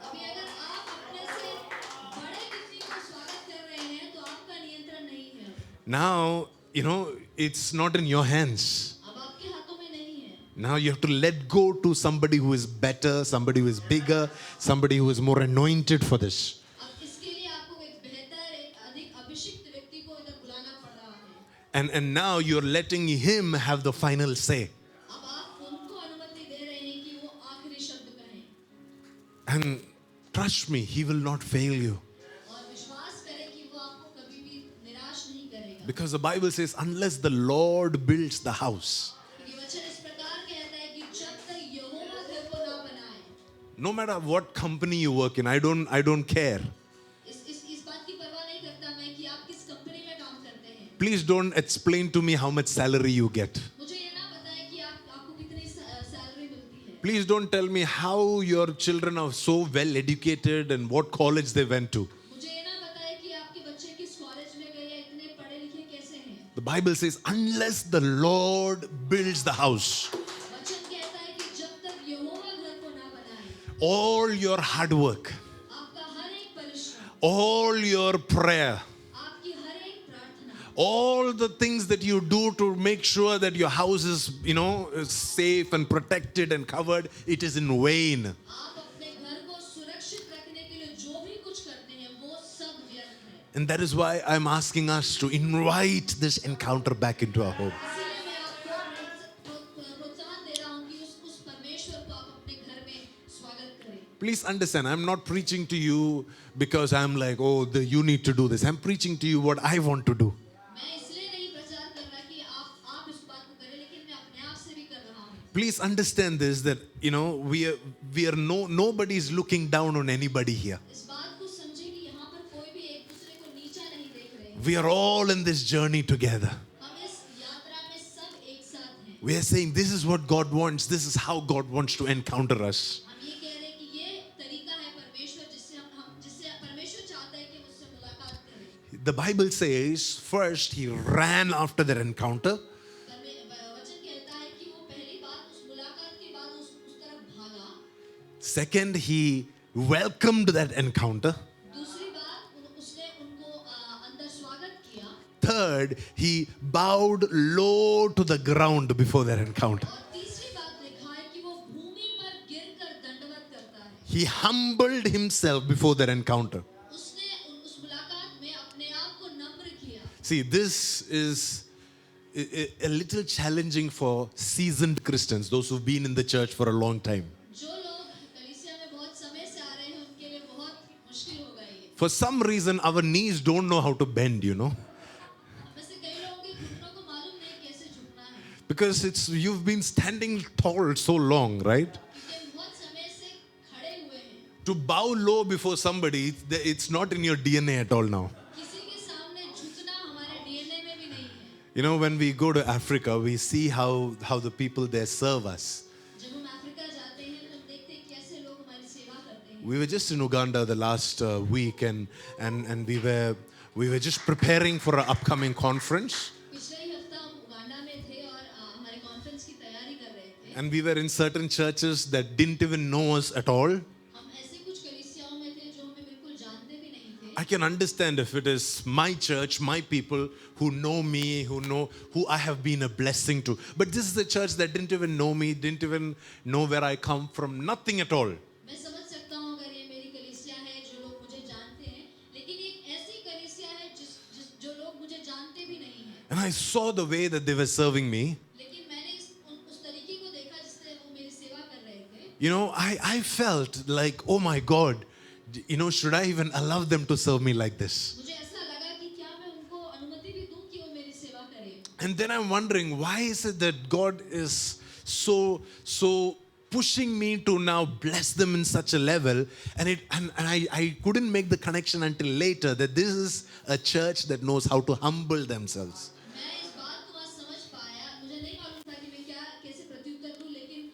अभी अगर आप अपने से बड़े किसी को स्वागत कर रहे हैं तो आपका नियंत्रण नहीं है। Now, you know, it's not in your hands. अब आपके हाथों में नहीं है। Now you have to let go to somebody who is better, somebody who is bigger, somebody who is more anointed for this. अब इसके लिए आपको एक बेहतर एक अधिक अभिषिक्त व्यक्ति को इधर बुलाना पड़ रहा है। And now you're letting him have the final say. अब आप उनको अनुमति दे रहे हैं कि वो आखिरी शब्द कहें And trust me, he will not fail you. और विश्वास करें कि वो आपको कभी भी निराश नहीं करेगा। Because the Bible says, unless the Lord builds the house, क्योंकि वचन इस प्रकार कहता है कि जब तक यहोवा घर को ना बनाए, no matter what company you work in, I don't care. इस बात की परवाह नहीं करता मैं कि आप किस कंपनी में काम करते हैं। Please don't explain to me how much salary you get. मुझे ये ना बताएं कि आपको कितनी सैलरी मिलती है। Please don't tell me how your children are so well educated and what college they went to. मुझे ये ना बताएं कि आपके बच्चे किस कॉलेज में गए या इतने पढ़े लिखे कैसे हैं। The Bible says, unless the Lord builds the house, वचन कहता है कि जब तक यहोवा घर को ना बनाए, all your hard work, आपका हर एक परिश्रम, all your prayer, आपकी हर एक प्रार्थना, all the things that you do to make sure that your house is, is safe and protected and covered, it is in vain. आप अपने घर को सुरक्षित रखने के लिए जो भी कुछ करते हैं वो सब व्यर्थ है। And that is why I'm asking us to invite this encounter back into our home. इसीलिए मैं आपको प्रोत्साहन दे रहा हूँ कि उस परमेश्वर को आप अपने घर में स्वागत करें। Please understand, I'm not preaching to you because I'm like, oh, you need to do this. I'm preaching to you what I want to do. मैं इसलिए नहीं प्रचार कर रहा कि आप इस बात को करें लेकिन मैं अपने आप से भी कर रहा हूँ। Please understand this, that, nobody is looking down on anybody here. इस बात को समझें कि यहाँ पर कोई भी एक दूसरे को नीचा नहीं देख रहे। We are all in this journey together. हम इस यात्रा में सब एक साथ हैं। We are saying this is what God wants. This is how God wants to encounter us. हम ये कह रहे हैं कि ये तरीका है परमेश्वर जिससे परमेश्वर चाहता है कि मुझसे मुलाकात करें। The Bible says, first he ran after that encounter. वचन कहता है कि वो पहली बात उस मुलाकात Second, he welcomed that encounter. दूसरी बात उसने उनको अंदर स्वागत किया। Third, he bowed low to the ground before that encounter. और तीसरी बात लिखा है कि वो भूमि पर गिरकर दंडवत करता है। He humbled himself before that encounter. उसने उस मुलाकात में अपने आप को नम्र किया। See, this is a little challenging for seasoned Christians, those who've been in the church for a long time. जो लोग कलीसिया में बहुत समय से आ रहे हैं उनके लिए बहुत मुश्किल होगा ये। For some reason, our knees don't know how to bend, you know. वैसे कई लोगों के घुटनों को मालूम नहीं कैसे झुकना है। Because you've been standing tall so long, right? क्योंकि बहुत समय से खड़े हुए हैं। To bow low before somebody, it's not in your DNA at all now. किसी के सामने झुकना हमारे डीएनए में भी नहीं है। You know, when we go to Africa, we see how the people there serve us. जब हम अफ्रीका जाते हैं तो हम देखते हैं कैसे लोग हमारी सेवा करते हैं। We were just in Uganda the last week, and we were just preparing for an upcoming conference. पिछले ही हफ्ता हम उगांडा में थे और हमारे कॉन्फ्रेंस की तैयारी कर रहे थे। And we were in certain churches that didn't even know us at all. हम ऐसे कुछ कलीसियाओं में थे जो हमें बिल्कुल जानते भी नहीं थे। I can understand if it is my church, my people who know me, who I have been a blessing to. But this is a church that didn't even know me, didn't even know where I come from, nothing at all. मैं समझ सकता हूँ अगर ये मेरी कलीसिया है जो लोग मुझे जानते हैं, लेकिन एक ऐसी कलीसिया है जो लोग मुझे जानते भी नहीं हैं। And I saw the way that they were serving me. लेकिन मैंने उस तरीके को देखा जिससे वो मेरी सेवा कर रहे थे। You know, I felt like, oh my God, you know, should I even allow them to serve me like this? मुझे ऐसा लगा कि क्या मैं उनको अनुमति भी दूं कि वो मेरी सेवा करें। And then I'm wondering, why is it that God is so pushing me to now bless them in such a level? And I couldn't make the connection until later that this is a church that knows how to humble themselves. मैं इस बात को आज समझ पाया। मुझे नहीं मालूम था कि मैं कैसे प्रत्युत्तर दूं, लेकिन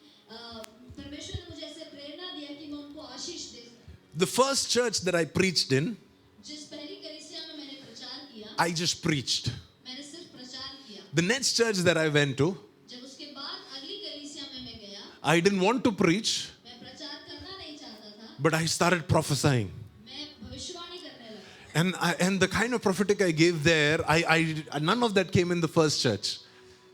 परमेश्वर ने मुझे ऐसे प्रेरणा दिया कि मैं उनको आशीष दे सकूं। The first church that I preached in, जिस पहली कलीसिया में मैंने प्रचार किया, I just preached. मैंने सिर्फ प्रचार किया। The next church that I went to, जब उसके बाद अगली कलीसिया में मैं गया, I didn't want to preach, मैं प्रचार करना नहीं चाहता था। but I started prophesying. मैं भविष्यवाणी करने लगा। And the kind of prophetic I gave there, none of that came in the first church.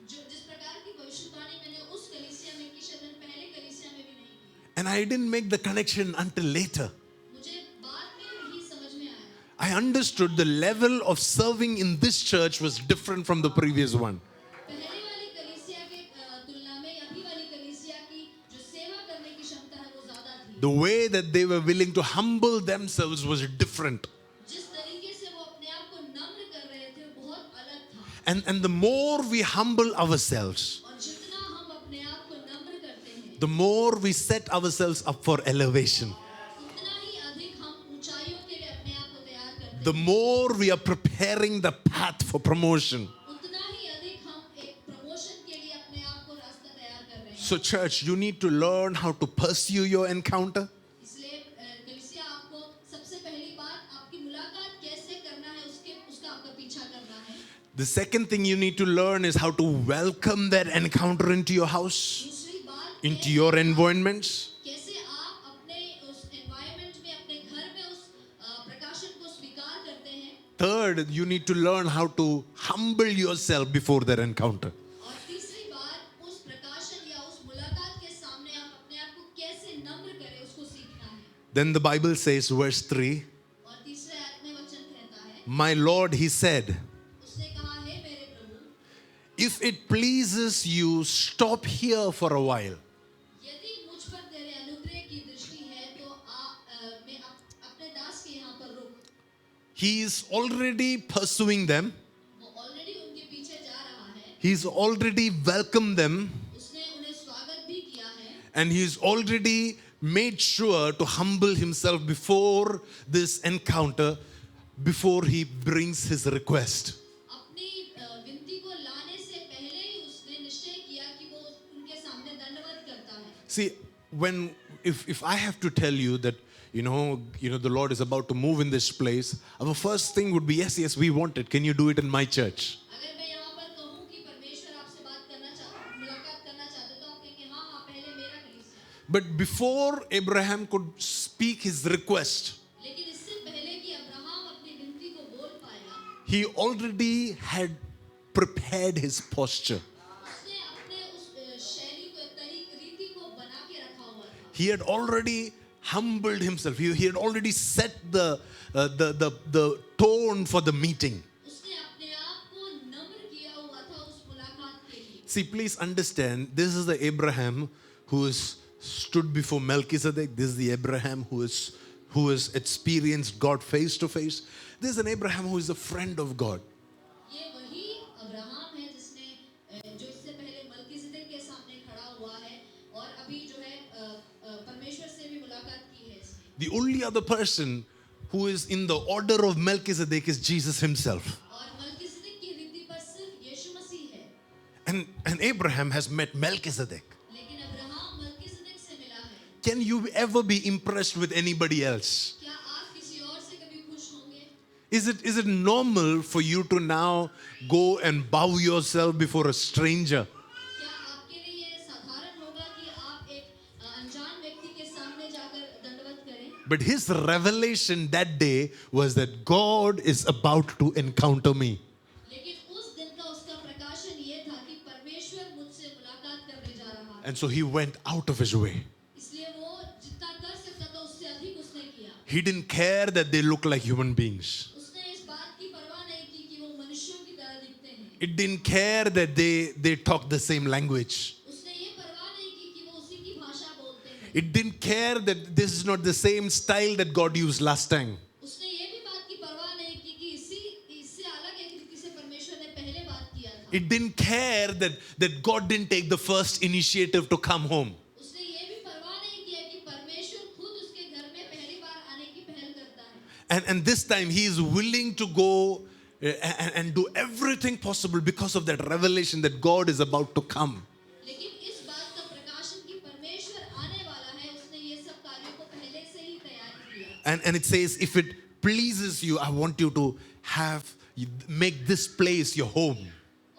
जिस प्रकार की भविष्यवाणी मैंने उस कलीसिया में की, शायद मैंने पहले कलीसिया में भी नहीं की। And I didn't make the connection until later. मुझे बाद में ही समझ में आया। I understood the level of serving in this church was different from the previous one. पहले वाली कलीसिया के तुलना में अभी वाली कलीसिया की जो सेवा करने की क्षमता है वो ज्यादा थी। The way that they were willing to humble themselves was different. जिस तरीके से वो अपने आप को नम्र कर रहे थे वो बहुत अलग था। And the more we humble ourselves, और जितना हम अपने आप को नम्र करते हैं, the more we set ourselves up for elevation. उतना ही अधिक हम ऊंचाइयों के लिए अपने आप को तैयार करते The more we are preparing the path for promotion. हैं, उतना ही अधिक हम एक प्रमोशन के लिए अपने आप को रास्ता तैयार कर रहे हैं। So church, you need to learn how to pursue your encounter. इसलिए कलीसिया आपको सबसे पहली बात आपकी मुलाकात कैसे करना है उसका आपका पीछा करना है। The second thing you need to learn is how to welcome that encounter into your house, दूसरी बात into your environments. कैसे आप अपने उस एनवायरनमेंट में अपने घर में उस प्रकाशन को स्वीकार करते हैं। Third, you need to learn how to humble yourself before that encounter. और तीसरी बात उस प्रकाशन या उस मुलाकात के सामने आप अपने आप को कैसे नम्र करें उसको सीखना है। Then the Bible says, verse 3, और तीसरे आयत में वचन कहता है, my Lord, he said, उसने कहा है मेरे प्रभु, if it pleases you, stop here for a while. यदि मुझ पर तेरे अनुग्रह की दृष्टि है तो मैं अपने दास के यहाँ पर रुक। He is already pursuing them. वो ऑलरेडी उनके पीछे जा रहा है। He's already welcomed them. उसने उन्हें स्वागत भी किया है। And he's already made sure to humble himself before this encounter, before he brings his request. अपनी विनती को लाने से पहले ही उसने निश्चय किया कि वो उनके सामने दंडवत करता है। See, if I have to tell you that, you know, the Lord is about to move in this place, our first thing would be, yes, we want it. Can you do it in my church? अगर मैं यहाँ पर कहूँ कि परमेश्वर आपसे मुलाकात करना चाहते तो आप कहेंगे हाँ हाँ पहले मेरा कलीसिया। But before Abraham could speak his request, लेकिन इससे पहले कि अब्राहम अपनी विनती को बोल पाया, he already had prepared his posture. उसने अपने उस शैली को, रीति को बना के रखा हुआ था. He had already humbled himself. He had already set the tone for the meeting. उसने अपने आप को नम्र किया हुआ था उस मुलाकात के लिए. See, please understand, this is the Abraham who is stood before Melchizedek. This is the Abraham who has experienced God face to face. This is an Abraham who is a friend of God. ये वही Abraham है जिसने जो इससे पहले मल्कीसिदक के सामने खड़ा हुआ है और अभी जो है परमेश्वर से भी मुलाकात की है इसने. The only other person who is in the order of Melchizedek is Jesus himself. और मल्कीसिदक की रीति पर सिर्फ यीशु मसीह है. And Abraham has met Melchizedek. लेकिन अब्राहम मल्कीसिदक से मिला है. Can you ever be impressed with anybody else? क्या आप किसी और से कभी खुश होंगे? Is it normal for you to now go and bow yourself before a stranger? क्या आपके लिए ये साधारण होगा कि आप एक अनजान व्यक्ति के सामने जाकर दंडवत करें? But his revelation that day was that God is about to encounter me. लेकिन उस दिन का उसका प्रकाशन ये था कि परमेश्वर मुझसे मुलाकात करने जा रहा है. And so he went out of his way. इसलिए वो जितना कर सकता था उससे अधिक उसने किया. He didn't care that they look like human beings. उसने इस बात की परवाह नहीं की कि वो मनुष्यों की तरह दिखते हैं. It didn't care that they talk the same language. उसने ये परवाह नहीं की कि वो उसी की भाषा बोलते हैं. It didn't care that this is not the same style that God used last time. उसने ये भी बात की परवाह नहीं की कि इससे अलग एक रीति से परमेश्वर ने पहले बात किया था. It didn't care that God didn't take the first initiative to come home. उसने ये भी परवाह नहीं किया कि परमेश्वर खुद उसके घर में पहली बार आने की पहल करता है. And this time he is willing to go and do everything possible because of that revelation that God is about to come. लेकिन इस बात का प्रकाशन कि परमेश्वर आने वाला है, उसने ये सब कार्यों को पहले से ही तैयारी किया. And it says, if it pleases you, I want you to make this place your home.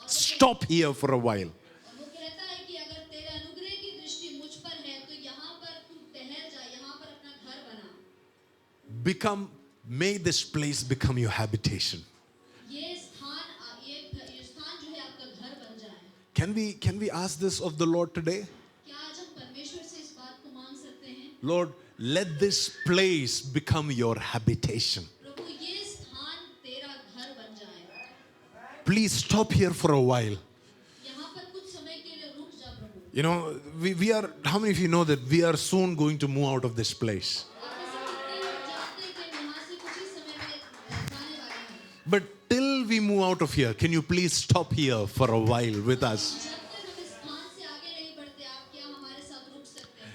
Stop here for a while. और वो कहता है कि अगर तेरे अनुग्रह की दृष्टि मुझ पर है तो यहाँ पर तू ठहर जा, यहाँ पर अपना घर बना. May this place become your habitation. ये स्थान जो है आपका घर बन जाए. Can we ask this of the Lord today? क्या आज हम परमेश्वर से इस बात को मांग सकते हैं? Lord, let this place become your habitation. प्रभु ये स्थान तेरा घर बन जाए. Please stop here for a while. यहाँ पर कुछ समय के लिए रुक जा प्रभु. You know, we are, how many of you know that we are soon going to move out of this place? आप में से कितने लोग जानते हैं कि हम यहाँ से कुछ ही समय में जाने वाले हैं? But till we move out of here, can you please stop here for a while with us? जब तक हम इस स्थान से आगे नहीं बढ़ते, आप क्या हमारे साथ रुक सकते हैं?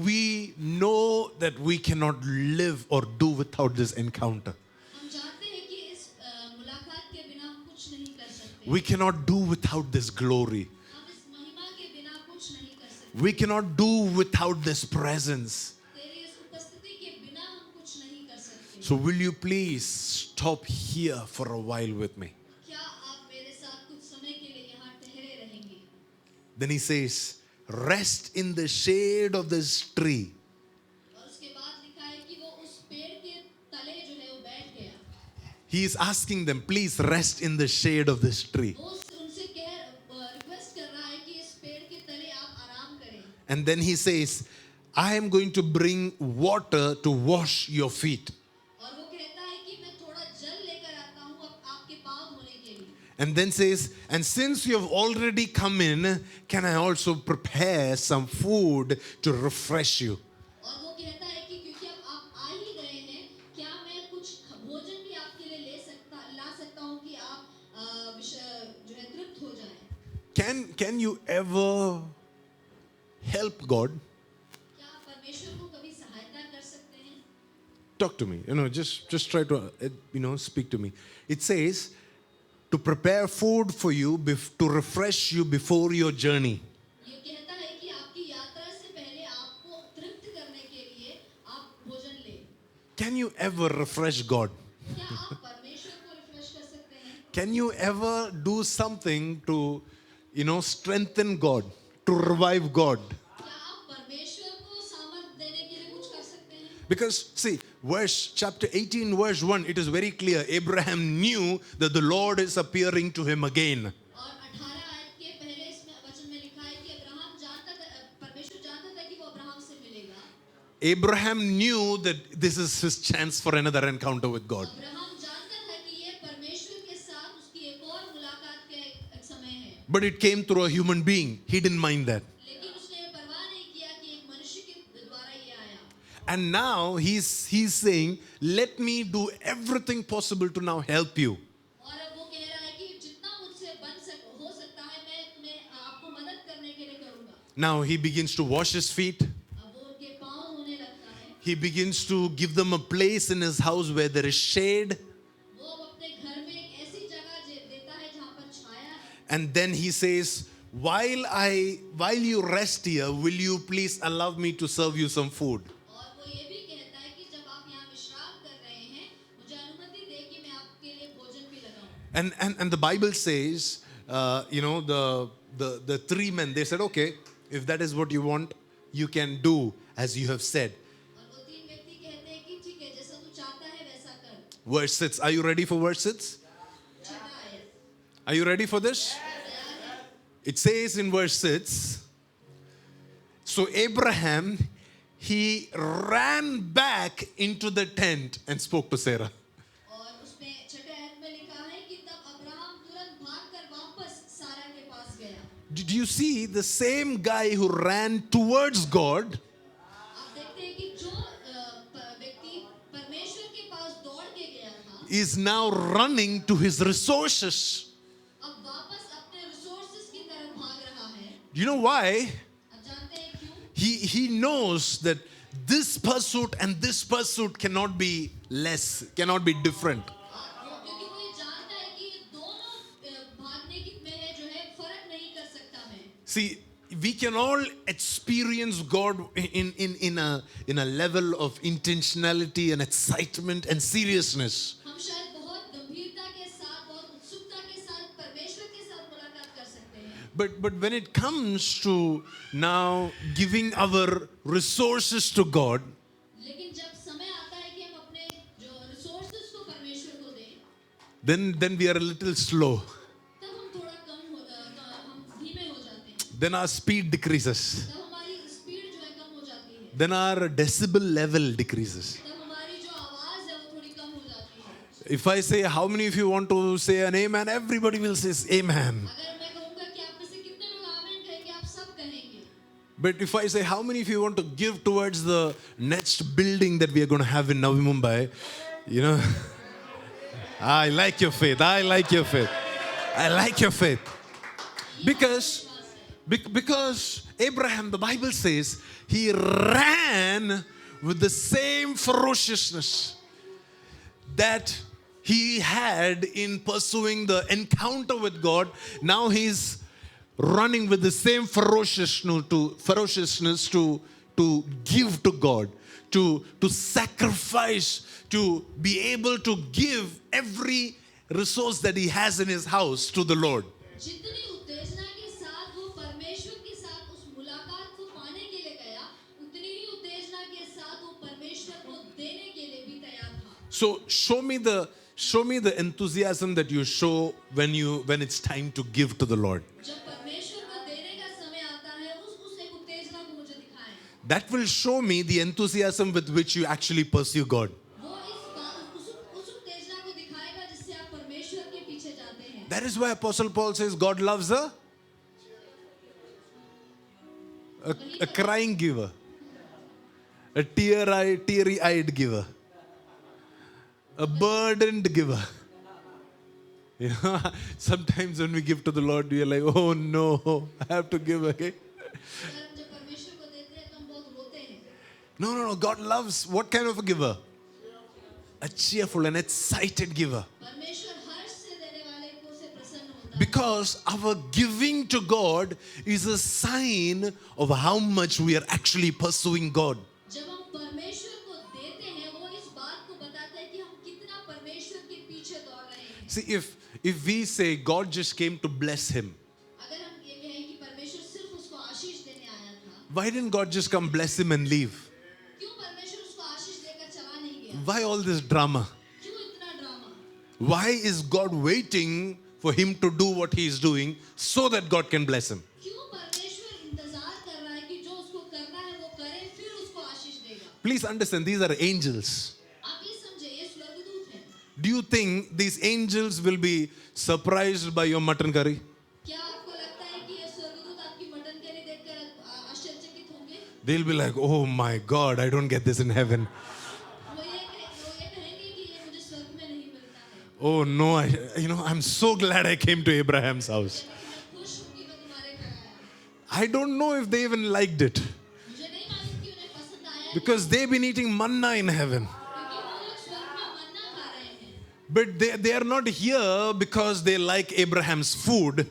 We know that we cannot live or do without this encounter. हम जानते हैं कि इस मुलाकात के बिना हम कुछ नहीं कर सकते. We cannot do without this glory. हम इस महिमा के बिना कुछ नहीं कर सकते. We cannot do without this presence. तेरी इस उपस्थिति के बिना हम कुछ नहीं कर सकते. So will you please stop here for a while with me? क्या आप मेरे साथ कुछ समय के लिए यहाँ ठहरे रहेंगे? Then he says, rest in the shade of this tree. और उसके बाद लिखा है कि वो उस पेड़ के तले जो है वो बैठ गया. He is asking them, please rest in the shade of this tree. वो उनसे रिक्वेस्ट कर रहा है कि इस पेड़ के तले आप आराम करें. And then he says, I am going to bring water to wash your feet. और वो कहता है कि मैं थोड़ा जल लेकर आता हूँ अब आपके पाँव धोने के लिए. And then says, and since you have already come in, can I also prepare some food to refresh you? और वो कहता है कि क्योंकि अब आप आ ही गए हैं, क्या मैं कुछ भोजन भी आपके लिए ला सकता हूँ कि आप जो है तृप्त हो जाएं. Can you ever help God? क्या आप परमेश्वर को कभी सहायता कर सकते हैं? Talk to me. Just try to, speak to me. It says, to prepare food for you, to refresh you before your journey. ये कहता है कि आपकी यात्रा से पहले आपको तृप्त करने के लिए आप भोजन लें. Can you ever refresh God? क्या आप परमेश्वर को रिफ्रेश कर सकते हैं? Can you ever do something to, strengthen God, to revive God? क्या आप परमेश्वर Because see, chapter 18, verse 1, it is very clear. Abraham knew that the Lord is appearing to him again. और 18 आयत के पहले इसमें वचन में लिखा है कि अब्राहम जानता था, परमेश्वर जानता था कि वो अब्राहम से मिलेगा। Abraham knew that this is his chance for another encounter with God. Abraham जानता था कि ये परमेश्वर के साथ उसकी एक और मुलाकात का एक समय है। But it came through a human being. He didn't mind that. लेकिन उसने ये परवाह नहीं किया कि एक मनुष्य के द्वारा ये आया। And now he's saying, let me do everything possible to now help you. और अब वो कह रहा है कि जितना मुझसे हो सकता है मैं तुम्हें आपको मदद करने के लिए करूंगा। Now he begins to wash his feet. अब वो उनके पाँव धोने लगता है। He begins to give them a place in his house where there is shade. वो अब अपने घर में एक ऐसी जगह देता है जहाँ पर छाया है। And then he says, while you rest here, will you please allow me to serve you some food? और वो ये भी कहता है कि जब आप यहाँ विश्राम कर रहे हैं, मुझे अनुमति दे कि मैं आपके लिए भोजन भी लगाऊं। And the Bible says, the three men, they said, okay, if that is what you want, you can do as you have said. और वो तीन व्यक्ति कहते हैं कि ठीक है, जैसा तू चाहता है वैसा कर। Verse 6. Are you ready for verse 6? छठा आयत। Are you ready for this? तैयार है? It says in verse 6, so Abraham, he ran back into the tent and spoke to Sarah. और उसमें छठे आयत में लिखा है कि तब अब्राहम तुरंत भागकर वापस सारा के पास गया। Did you see the same guy who ran towards God आप देखते हैं कि जो व्यक्ति परमेश्वर के पास दौड़ के गया था, is now running to his resources? अब वापस अपने रिसोर्सेज की तरफ भाग रहा है। You know why? अब जानते हैं क्यों? He knows that this pursuit and this pursuit cannot be less, cannot be different. क्योंकि वो ये जानता है कि ये दोनों भागने की में है जो है फर्क नहीं कर सकता मैं। See, we can all experience God in a level of intentionality and excitement and seriousness. हम शायद बहुत गंभीरता के साथ, बहुत उत्सुकता के साथ परमेश्वर के साथ मुलाकात कर सकते हैं। But when it comes to now giving our resources to God, लेकिन जब समय आता है कि हम अपने जो रिसोर्सेज को परमेश्वर को दें, then we are a little slow. तब हम थोड़ा हम धीमे हो जाते हैं। Then our speed decreases. तब हमारी स्पीड जो है कम हो जाती है। Then our decibel level decreases. तब हमारी जो आवाज है वो थोड़ी कम हो जाती है। If I say, how many of you want to say an amen? Everybody will say amen. अगर मैं कहूँगा कि आप में से कितने लोग आमीन कहेंगे, आप सब कहेंगे। But if I say, how many of you want to give towards the next building that we are going to have in Navi Mumbai? I like your faith. I like your faith. I like your faith. Because Abraham, the Bible says, he ran with the same ferociousness that he had in pursuing the encounter with God. Now he's running with the same ferociousness to give to God, to sacrifice, to be able to give every resource that he has in his house to the Lord. जितनी उत्तेजना के साथ वो परमेश्वर के साथ उस मुलाकात को पाने के लिए गया, उतनी ही उत्तेजना के साथ वो परमेश्वर को देने के लिए भी तैयार था। So show me the enthusiasm that you show when it's time to give to the Lord. जब परमेश्वर को देने का समय आता है, उस एक उत्तेजना को मुझे दिखाएं। That will show me the enthusiasm with which you actually pursue God. वो उस उत्तेजना को दिखाएगा जिससे आप परमेश्वर के पीछे जाते हैं। That is why Apostle Paul says God loves a crying giver, a teary-eyed giver, a burdened giver. Sometimes when we give to the Lord, we are like, oh no, I have to give again. अगर हम जब परमेश्वर को देते हैं तो हम बहुत रोते हैं। No. God loves what kind of a giver? A cheerful and excited giver. परमेश्वर हर्ष से देने वाले को से प्रसन्न होता है। Because our giving to God is a sign of how much we are actually pursuing God. जब हम परमेश्वर को देते हैं, वो इस बात को बताता है कि हम कितना परमेश्वर के पीछे दौड़ रहे हैं। See, if we say God just came to bless him, अगर हम ये कहें कि परमेश्वर सिर्फ उसको आशीष देने आया था, why didn't God just come bless him and leave? क्यों परमेश्वर उसको आशीष किया? Why all this drama? क्यों इतना drama? Why is God waiting for him to do what he is doing so that God can bless him? क्यों परमेश्वर इंतजार कर रहा है कि जो उसको करना है वो करे फिर उसको आशीष देगा? Please understand, these are angels. आप ये समझे ये स्वर्गदूत हैं. Do you think these angels will be surprised by your mutton curry? क्या आपको लगता है कि ये स्वर्गदूत आपकी मटन करी देखकर आश्चर्यचकित होंगे? They'll be like, oh my God, I don't get this in heaven. वो ये कहेंगे कि ये मुझे स्वर्ग में नहीं मिलता है. Oh no, I'm so glad I came to Abraham's house. मैं खुश हूँ कि मैं तुम्हारे घर आया. I don't know if they even liked it मुझे नहीं मालूम कि उन्हें पसंद आया है because they've been eating manna in heaven. क्योंकि वो लोग स्वर्ग में मन्ना खा रहे हैं. But they are not here because they like Abraham's food.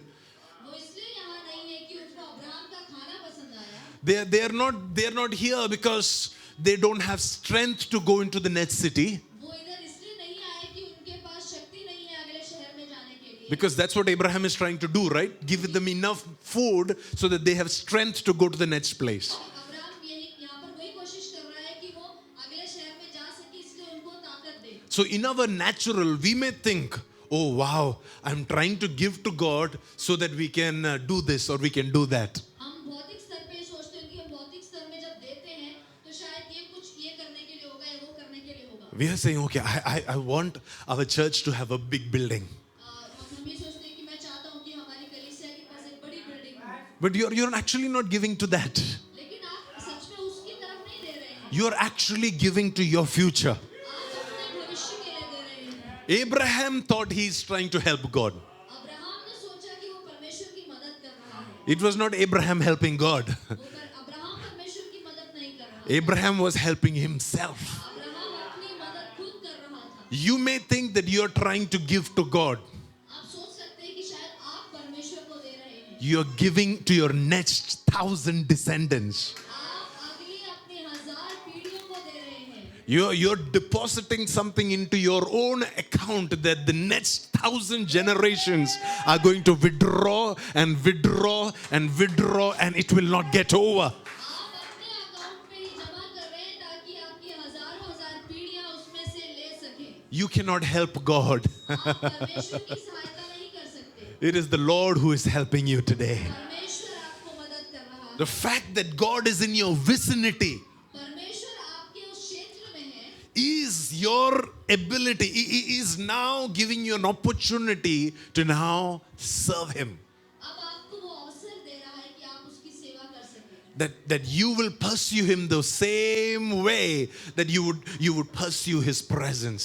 वो इसलिए यहाँ नहीं है कि उनको अब्राहम का खाना पसंद आया. They are not here because they don't have strength to go into the next city. वो इधर इसलिए नहीं आए कि उनके पास शक्ति नहीं है अगले शहर में जाने के लिए. Because that's what Abraham is trying to do, right? Give them enough food so that they have strength to go to the next place. Abraham यही यहाँ पर वही कोशिश कर रहा है कि वो अगले शहर में जा सके इसलिए उनको ताकत दे. So in our natural, we may think, oh wow, I'm trying to give to God so that we can do this or we can do that. हम भौतिक स्तर पे सोचते हैं कि हम भौतिक स्तर में जब देते हैं तो शायद ये कुछ ये करने के लिए होगा या वो करने के लिए होगा. We are saying, okay, I want our church to have a big building. हम ये सोचते हैं कि मैं चाहता हूँ कि हमारी कलीसिया के पास एक बड़ी बिल्डिंग हो. But you're actually not giving to that. लेकिन आप सच में उसकी तरफ नहीं दे रहे हैं. You're actually giving to your future. आप अपने भविष्य के लिए दे रहे हैं. Abraham thought he's trying to help God. Abraham ने सोचा कि वो परमेश्वर की मदद कर रहा है. It was not Abraham helping God. Abraham परमेश्वर की मदद नहीं कर रहा. Abraham was helping himself. Abraham अपनी मदद खुद कर रहा था. You may think that you're trying to give to God. आप सोच सकते हैं कि शायद आप परमेश्वर को दे रहे हैं. You're giving to your next 1,000 descendants. आप अगली अपनी 1000 पीढ़ियों को दे रहे हैं. You're depositing something into your own account that the next 1,000 generations are going to withdraw and withdraw and withdraw and it will not get over. आप अपने account में ही जमा कर रहे हैं ताकि आपकी हजारों हजार पीढ़ियां उसमें से ले सकें. You cannot help God. आप परमेश्वर की सहायता नहीं कर सकते. It is the Lord who is helping you today. परमेश्वर आपको मदद कर रहा है. The fact that God is in your vicinity परमेश्वर आपके उस क्षेत्र में है. is your ability. He is now giving you an opportunity to now serve Him. अब आपको वो अवसर दे रहा है कि आप उसकी सेवा कर सकें. That you will pursue Him the same way that you would pursue His presence.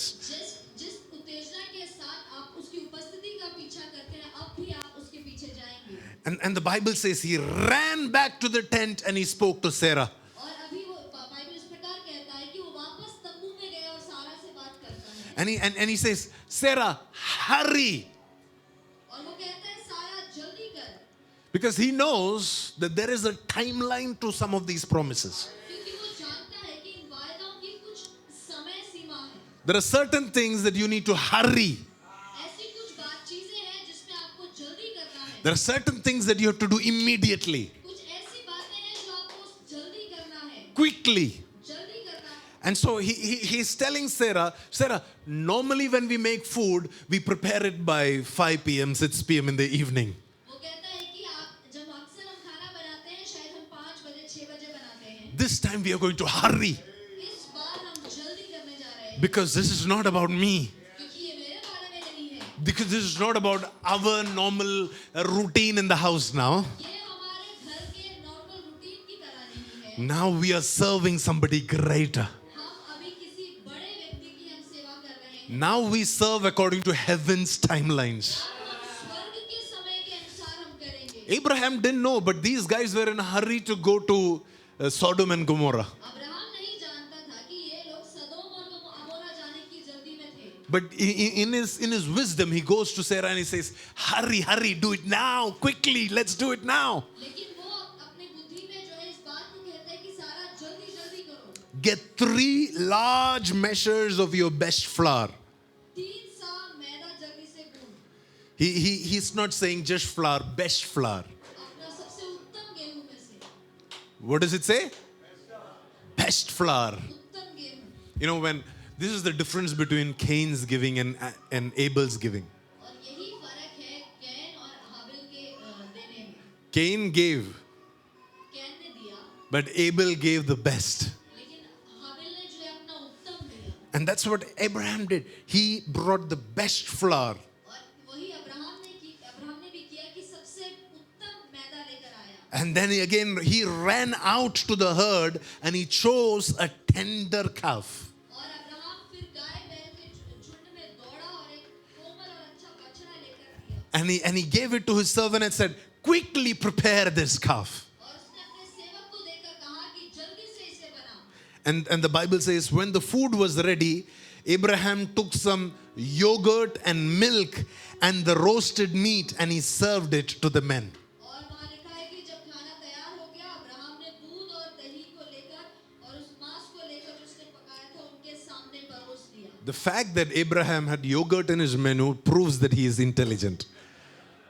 जिस उत्तेजना के साथ आप उसकी उपस्थिति का पीछा करते हैं अब भी आप उसके पीछे जाएंगे. And the Bible says he ran back to the tent and he spoke to Sarah. और अभी वो बाइबल इस प्रकार कहता है कि वो वापस तंबू में गया और सारा से बात करता है. And he says, Sarah, hurry. और वो कहता है सारा जल्दी कर. Because he knows that there is a timeline to some of these promises. क्योंकि वो जानता है कि इन वायदों की कुछ समय सीमा है. There are certain things that you need to hurry. ऐसी कुछ चीजें हैं जिसमें आपको जल्दी करना है. There are certain things that you have to do immediately, कुछ ऐसी बातें हैं जो आपको जल्दी करना है. quickly. जल्दी करना है. And so he's telling Sarah, normally when we make food, we prepare it by 5 p.m., 6 p.m. in the evening. वो कहता है कि आप जब अक्सर हम खाना बनाते हैं शायद हम 5 बजे 6 बजे बनाते हैं. This time we are going to hurry इस बार हम जल्दी करने जा रहे हैं. because this is not about me. क्योंकि ये मेरे बारे में नहीं है. Because this is not about our normal routine in the house now. ये हमारे घर के नॉर्मल रूटीन की तरह नहीं है. Now we are serving somebody greater. हम अभी किसी बड़े व्यक्ति की हम सेवा कर रहे हैं. Now we serve according to heaven's timelines. अब हम स्वर्ग के समय के अनुसार हम करेंगे. Abraham didn't know, but these guys were in a hurry to go to Sodom and Gomorrah. Abraham नहीं जानता था कि ये लोग सदोम और अमोरा जाने की जल्दी में थे. But in his wisdom, he goes to Sarah and he says, hurry, do it now, quickly, let's do it now. लेकिन वो अपनी बुद्धि में जो है इस बात को कहता है कि सारा जल्दी जल्दी करो. Get 3 large measures of your best flour. 3 सा मैदा जल्दी से गूंद. He's not saying just flour, best flour. अपना सबसे उत्तम गेहूं में से. What does it say? Best flour. उत्तम गेहूं. You know, when This is the difference between Cain's giving and Abel's giving. और यही फर्क है कैन और हाबिल के देने में। Cain gave, कैन ने दिया, but Abel gave the best. लेकिन हाबिल ने जो है अपना उत्तम दिया। And that's what Abraham did. He brought the best flour. और वही अब्राहम ने भी किया कि सबसे उत्तम मैदा लेकर आया। And then again, he ran out to the herd and he chose a tender calf. और अब्राहम फिर गाय बैल के झुंड में दौड़ा और एक कोमल और अच्छा बछड़ा लेकर आया। And he gave it to his servant and said, quickly prepare this calf. और उसने अपने सेवक को देकर कहा कि जल्दी से इसे बनाओ। And the Bible says, when the food was ready, Abraham took some yogurt and milk and the roasted meat and he served it to the men. और वहाँ लिखा है कि जब खाना तैयार हो गया, अब्राहम ने दूध और दही को लेकर और उस मांस को लेकर जो उसने पकाया था उनके सामने परोस दिया। The fact that Abraham had yogurt in his menu proves that he is intelligent.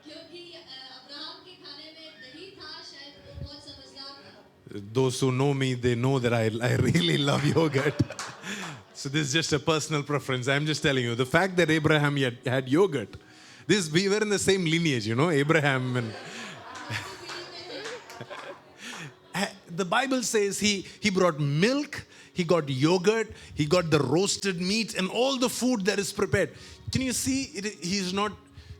क्योंकि अब्राहम के खाने में दही था, शायद वो बहुत समझदार था। Those who know me, they know that I really love yogurt. So this is just a personal preference. I'm just telling you. The fact that Abraham had yogurt, we were in the same lineage, Abraham and the Bible says he brought milk, he got yogurt, he got the roasted meat and all the food that is prepared. Can you see?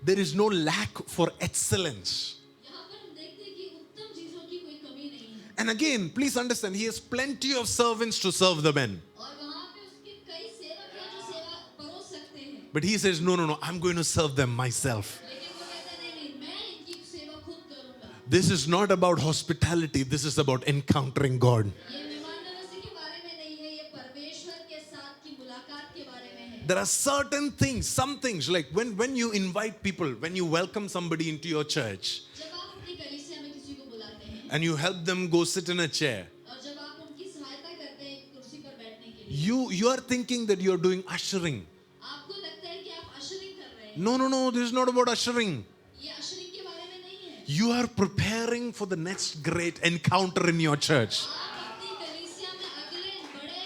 There is no lack for excellence. यहाँ पर हम देखते हैं कि उत्तम चीजों की कोई कमी नहीं है। And again, please understand, he has plenty of servants to serve the men. और वहाँ पे उसके कई सेवक हैं जो सेवा परोस सकते हैं। But he says, no, I'm going to serve them myself. लेकिन वो कहता है नहीं, मैं इनकी सेवा खुद करूँगा। This is not about hospitality, this is about encountering God. ये मेहमान नवाजी के बारे में नहीं है, ये परमेश्वर के साथ की मुलाकात के बारे में है। There are certain things, some things, like when you invite people, when you welcome somebody into your church, जब आप अपनी कलीसिया में किसी को बुलाते हैं and you help them go sit in a chair, और जब आप उनकी सहायता करते हैं एक कुर्सी पर बैठने के लिए, you are thinking that you are doing ushering. आपको लगता है कि आप अशरिंग कर रहे हैं। No, this is not about ushering. ये अशरिंग के बारे में नहीं है। You are preparing for the next great encounter in your church. आप अपनी कलीसिया में अगले बड़े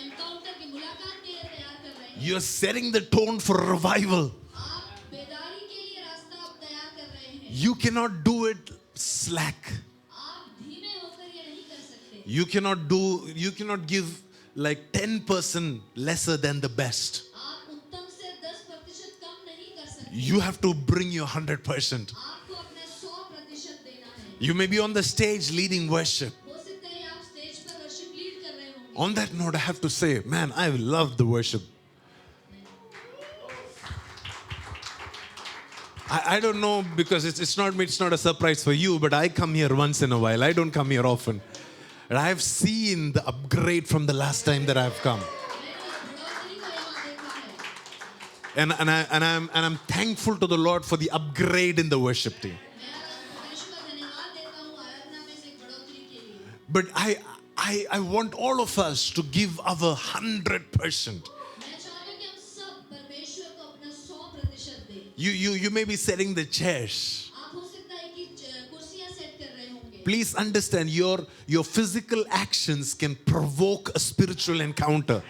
एनकाउंटर की मुलाकात के लिए तैयार कर रहे हैं। You are setting the tone for revival. आप बेदारी के लिए रास्ता आप तैयार कर रहे हैं। You cannot do it slack. आप धीमे होकर ये नहीं कर सकते। You cannot give like 10% lesser than the best. आप उत्तम से 10% कम नहीं कर सकते। You have to bring your 100%. आपको अपने 100% देना है। You may be on the stage leading worship. हो सकता है आप स्टेज पर वर्शिप लीड कर रहे होंगे। On that note, I have to say, man, I love the worship. I don't know, because it's not a surprise for you, but I come here once in a while. I don't come here often. And I have seen the upgrade from the last time that I have come. मैंने इस बढ़ोतरी को यहाँ देखा है। And I'm thankful to the Lord for the upgrade in the worship team. मैं परमेश्वर का धन्यवाद देता हूँ आराधना में से एक बढ़ोतरी के लिए। But I want all of us to give our 100%. मैं चाहता हूँ कि हम सब परमेश्वर को अपना 100% दें। You may be setting the chairs. आप हो सकता है कि कुर्सियाँ सेट कर रहे होंगे। Please understand, your physical actions can provoke a spiritual encounter.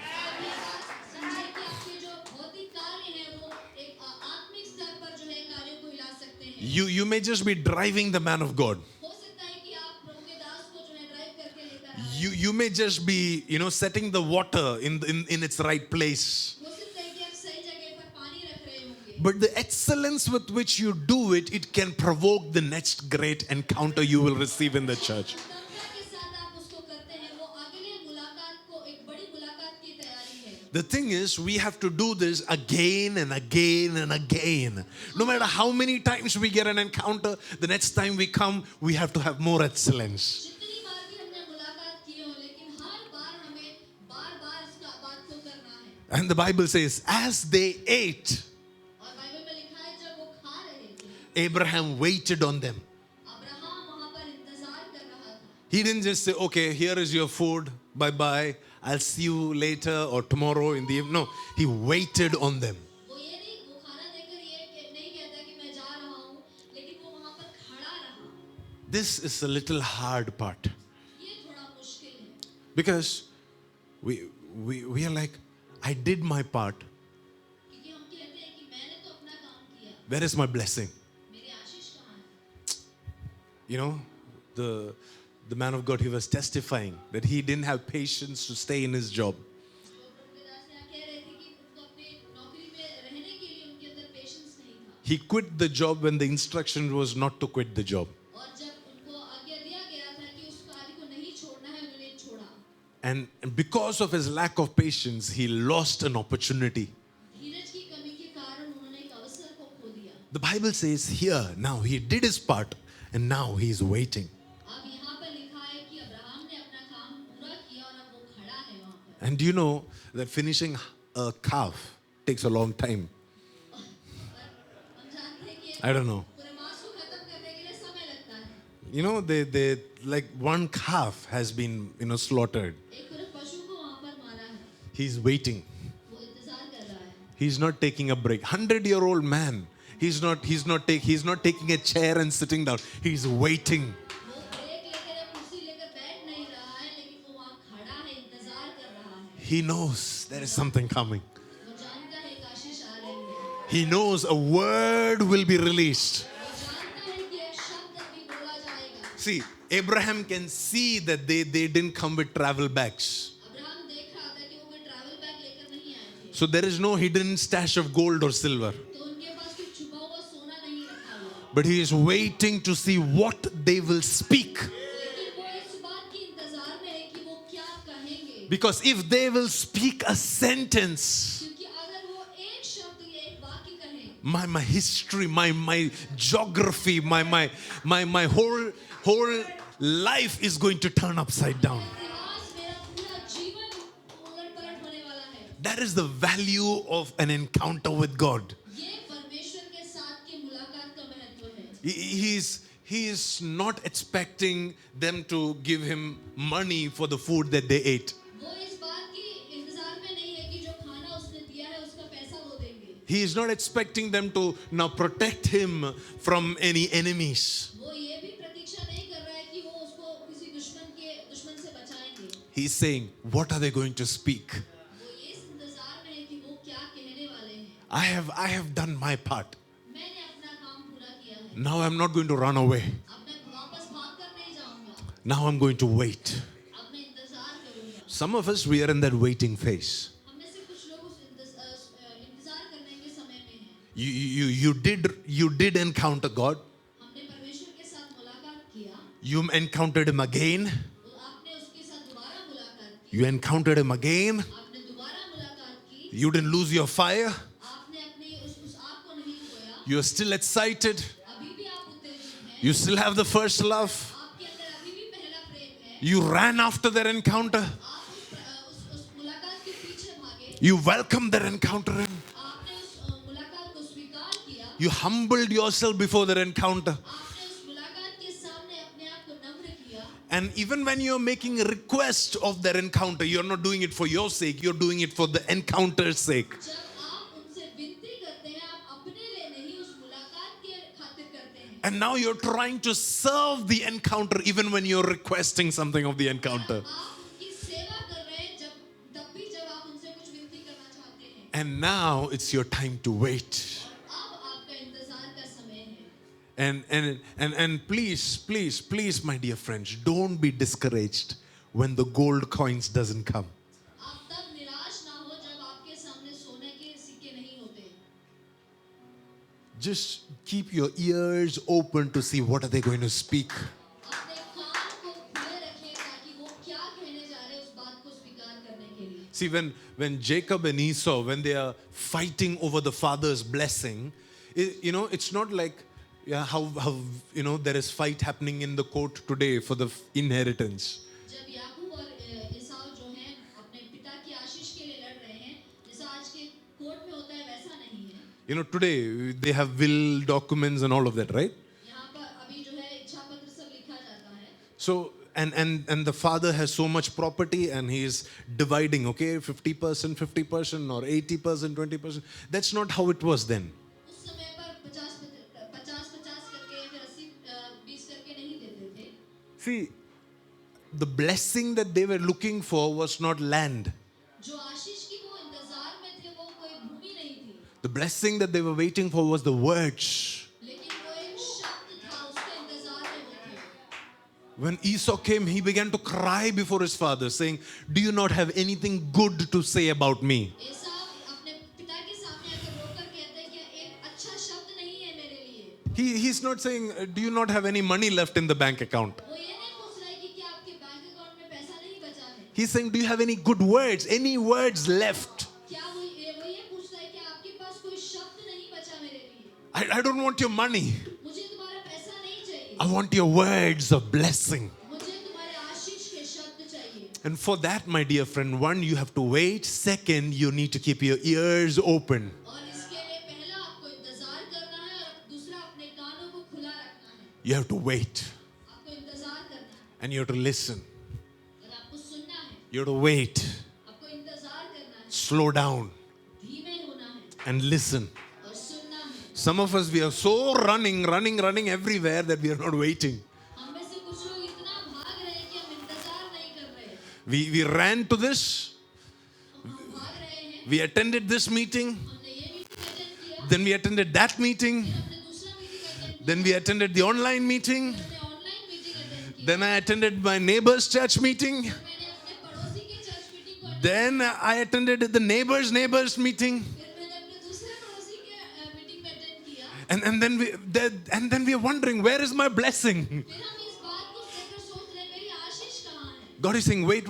समझिए कि आपके जो भौतिक कार्य हैं वो एक आत्मिक स्तर पर जो है कार्यों को हिला सकते हैं। You may just be driving the man of God. हो सकता है कि आप प्रभु के दास को जो है ड्राइव करके लेकर आए। You may just be, setting the water in its right place. हो सकता है कि आप सही जगह पर पानी रख रहे होंगे। But the excellence with which you do it, it can provoke the next great encounter you will receive in the church. उत्तमता के साथ आप उसको करते हैं, वो अगले मुलाकात को एक बड़ी मुलाकात की तैयारी है। The thing is, we have to do this again and again and again. No matter how many times we get an encounter, the next time we come, we have to have more excellence. जितनी बार भी हमने मुलाकात की हो, लेकिन हर बार हमें बार-बार इसका बात को करना है। And the Bible says, as they ate, और बाइबल में लिखा है जब वो खा रहे थे, Abraham waited on them. Abraham वहाँ पर इंतजार कर रहा था। He didn't just say, okay, here is your food, bye-bye, I'll see you later or tomorrow in the evening. No, he waited on them. वो ये नहीं, वो खाना देकर ये नहीं कहता कि मैं जा रहा हूँ, लेकिन वो वहाँ पर खड़ा रहा। This is a little hard part. ये थोड़ा मुश्किल है, Because we are like, I did my part. क्योंकि हम कहते हैं कि मैंने तो अपना काम किया, Where is my blessing? मेरी आशीष कहाँ है? You know, the man of God, he was testifying that he didn't have patience to stay in his job. जो प्रभु के दास यहाँ कह रहे थे कि उनको अपने नौकरी में रहने के लिए उनके अंदर पेशेंस नहीं था, He quit the job when the instruction was not to quit the job. और जब उनको आज्ञा दिया गया था कि उस कार्य को नहीं छोड़ना है, उन्होंने छोड़ा। And because of his lack of patience, he lost an opportunity. धीरज की कमी के कारण उन्होंने एक अवसर को खो दिया। The Bible says here, now he did his part and now he is waiting. अब यहाँ पर लिखा है कि अब्राहम ने अपना काम पूरा किया और अब वो खड़ा है वहाँ पर। And do you know that finishing a calf takes a long time? और हम जानते हैं कि I don't know. पूरे मांस को खत्म करने के लिए समय लगता है। You know, they like one calf has been, slaughtered. एक पूरे पशु को वहाँ पर मारा है, He's waiting. वो इंतजार कर रहा है। He's not taking a break. 100-year-old man. He's not taking a chair and sitting down. He's waiting. वो ब्रेक लेकर या कुर्सी लेकर बैठ नहीं रहा है, लेकिन वो वहाँ खड़ा है, इंतजार कर रहा है। He knows there is something coming. वो जानता है एक आशीष आ रही है। He knows a word will be released. वो जानता है कि एक शब्द अभी बोला जाएगा। See, Abraham can see that they didn't come with travel bags. Abraham देख रहा था कि वो कोई ट्रैवल बैग लेकर नहीं आए थे, So there is no hidden stash of gold or silver. तो उनके पास कोई छुपा हुआ सोना नहीं रखा हुआ। But he is waiting to see what they will speak. लेकिन वो इस बात की इंतजार में है कि वो क्या कहेंगे, Because if they will speak a sentence, क्योंकि अगर वो एक शब्द या एक वाक्य कहें, my history, my geography, my whole life is going to turn upside down. इतिहास मेरा पूरा जीवन उलट पलट होने वाला है। That is the value of an encounter with God. ये परमेश्वर के साथ की मुलाकात का महत्व है। He is not expecting them to give him money for the food that they ate. वो इस बात की इंतजार में नहीं है कि जो खाना उसने दिया है उसका पैसा वो देंगे। He is not expecting them to now protect him from any enemies. वो ये भी प्रतीक्षा नहीं कर रहा है कि वो उसको किसी दुश्मन से बचाएंगे। He's saying, what are they going to speak? वो ये इस इंतजार में है कि वो क्या कहने वाले हैं। I have done my part. मैंने अपना काम पूरा किया है, Now I'm not going to run away. अब मैं वापस भाग कर नहीं जाऊंगा, Now I'm going to wait. अब मैं इंतजार करूंगा। Some of us, we are in that waiting phase. हम में से कुछ लोग उस इंतजार करने के समय में हैं। You did encounter God. हमने परमेश्वर के साथ मुलाकात किया, You encountered him again. आपने उसके साथ दोबारा मुलाकात की, You encountered him again. आपने दोबारा मुलाकात की, You didn't lose your fire. आपने अपनी उस आग को नहीं खोया, You're still excited. अभी भी आप उत्तेजित हैं, You still have the first love. आपके अंदर अभी भी पहला प्रेम है, You ran after that encounter. आप उस मुलाकात के पीछे भागे, You welcomed that encounter. आपने उस मुलाकात को स्वीकार किया, You humbled yourself before that encounter. आपने उस मुलाकात के सामने अपने आप को नम्र किया, And even when you're making a request of that encounter, you're not doing it for your sake, you're doing it for the encounter's sake. जब आप उनसे विनती करते हैं, आप अपने लिए नहीं उस मुलाकात के खातिर करते हैं। And now you're trying to serve the encounter even when you're requesting something of the encounter. आप उनकी सेवा कर रहे हैं तब भी जब आप उनसे कुछ विनती करना चाहते हैं। And now it's your time to wait. अब आपका इंतजार का समय है। And please, my dear friends, don't be discouraged when the gold coins doesn't come. आप तब निराश ना हो जब आपके सामने सोने के सिक्के नहीं होते। Just keep your ears open to see what are they going to speak. अपने कान को खुले रखें ताकि वो क्या कहने जा रहे हैं उस बात को स्वीकार करने के लिए। See, when Jacob and Esau, when they are fighting over the father's blessing, it's not like how there is fight happening in the court today for the inheritance. जब याकूब और ईसाऊ जो हैं अपने पिता की आशीष के लिए लड़ रहे हैं, जैसा आज के कोर्ट में होता है वैसा नहीं है। Today they have will documents and all of that, right? यहाँ पर अभी जो है इच्छा पत्र सब लिखा जाता है। So and the father has so much property and he is dividing, okay, 50%, 50% or 80%, 20%. That's not how it was then. उस समय पर 50-50 करके या फिर 80-20 करके नहीं देते थे। See, the blessing that they were looking for was not land. जो आशीष की वो इंतजार blessing that they were waiting for was the words. लेकिन वो एक शब्द था, उसके इंतजार में वो थे. When Esau came, he began to cry before his father, saying, "Do you not have anything good to say about me?" एसाव अपने पिता के सामने आकर रोकर कहता है कि एक अच्छा शब्द नहीं है मेरे लिए. He's not saying, "Do you not have any money left in the bank account?" वो ये नहीं पूछ रहा है कि क्या आपके बैंक अकाउंट में पैसा नहीं बचा है. He's saying, "Do you have any good words, any words left?" क्या वो ये पूछ रहा है कि आपके पास कोई शब्द नहीं बचा मेरे लिए. I don't want your money. मुझे तुम्हारा पैसा नहीं चाहिए. I want your words of blessing. मुझे तुम्हारे आशीष के शब्द चाहिए. And for that, my dear friend, one, you have to wait. Second, you need to keep your ears open. और इसके लिए पहला आपको इंतजार करना है और दूसरा अपने कानों को खुला रखना है. You have to wait आपको इंतजार करना है and you have to listen. और आपको सुनना है. You have to wait, आपको इंतजार करना है. slow down, धीमे होना है and listen. और सुनना है. Some of us, we are so running everywhere that we are not waiting. हम में से कुछ लोग इतना भाग रहे हैं कि हम इंतजार नहीं कर रहे. We ran to this, हम भाग रहे हैं. we attended this meeting, हमने ये मीटिंग अटेंड किया. then we attended that meeting, हमने दूसरा मीटिंग अटेंड किया. then we attended the online meeting, हमने ऑनलाइन मीटिंग अटेंड की. then I attended my neighbor's church meeting, मैंने अपने पड़ोसी के चर्च मीटिंग को attend. then I attended the neighbor's meeting. फिर मैंने अपने दूसरे पड़ोसी के मीटिंग में अटेंड किया. And then we are wondering, where is my blessing? फिर हम इस बात को लेकर सोच रहे हैं, मेरी आशीष कहाँ है. God is saying, wait,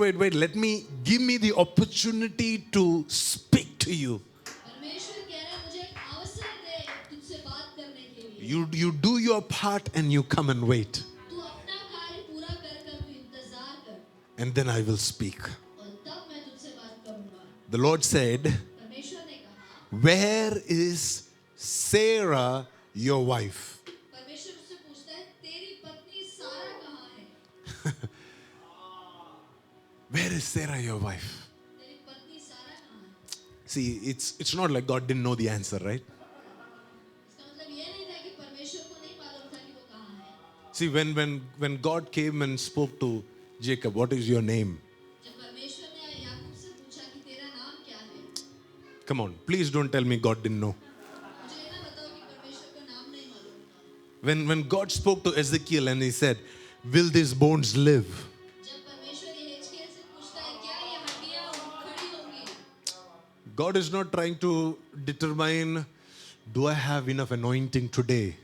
give me the opportunity to speak to you. परमेश्वर कह रहा है, मुझे एक अवसर दे तुझसे बात करने के लिए. You do your part and you come and wait. तू अपना कार्य पूरा कर तू इंतजार कर And then I will speak. और तब मैं तुझसे बात करूंगा. The Lord said, परमेश्वर ने कहा. where is Sarah, your wife? परमेश्वर उससे पूछता है, तेरी पत्नी सारा कहाँ है. Where is Sarah, your wife? तेरी पत्नी सारा कहाँ है. See, it's not like God didn't know the answer, right? इसका मतलब ये नहीं था कि परमेश्वर को नहीं मालूम था कि वो कहाँ है. See, when God came and spoke to Jacob, what is your name? जब परमेश्वर ने याकूब से पूछा कि तेरा नाम क्या है. Come on, please don't tell me God didn't know. मुझे ये ना बताओ कि परमेश्वर को नाम नहीं मालूम था. When God spoke to Ezekiel and he said, will these bones live? जब परमेश्वर ये हिजकिय्याह से पूछता है, क्या ये हड्डियां खड़ी होंगी. God is not trying to determine, do I have enough anointing today,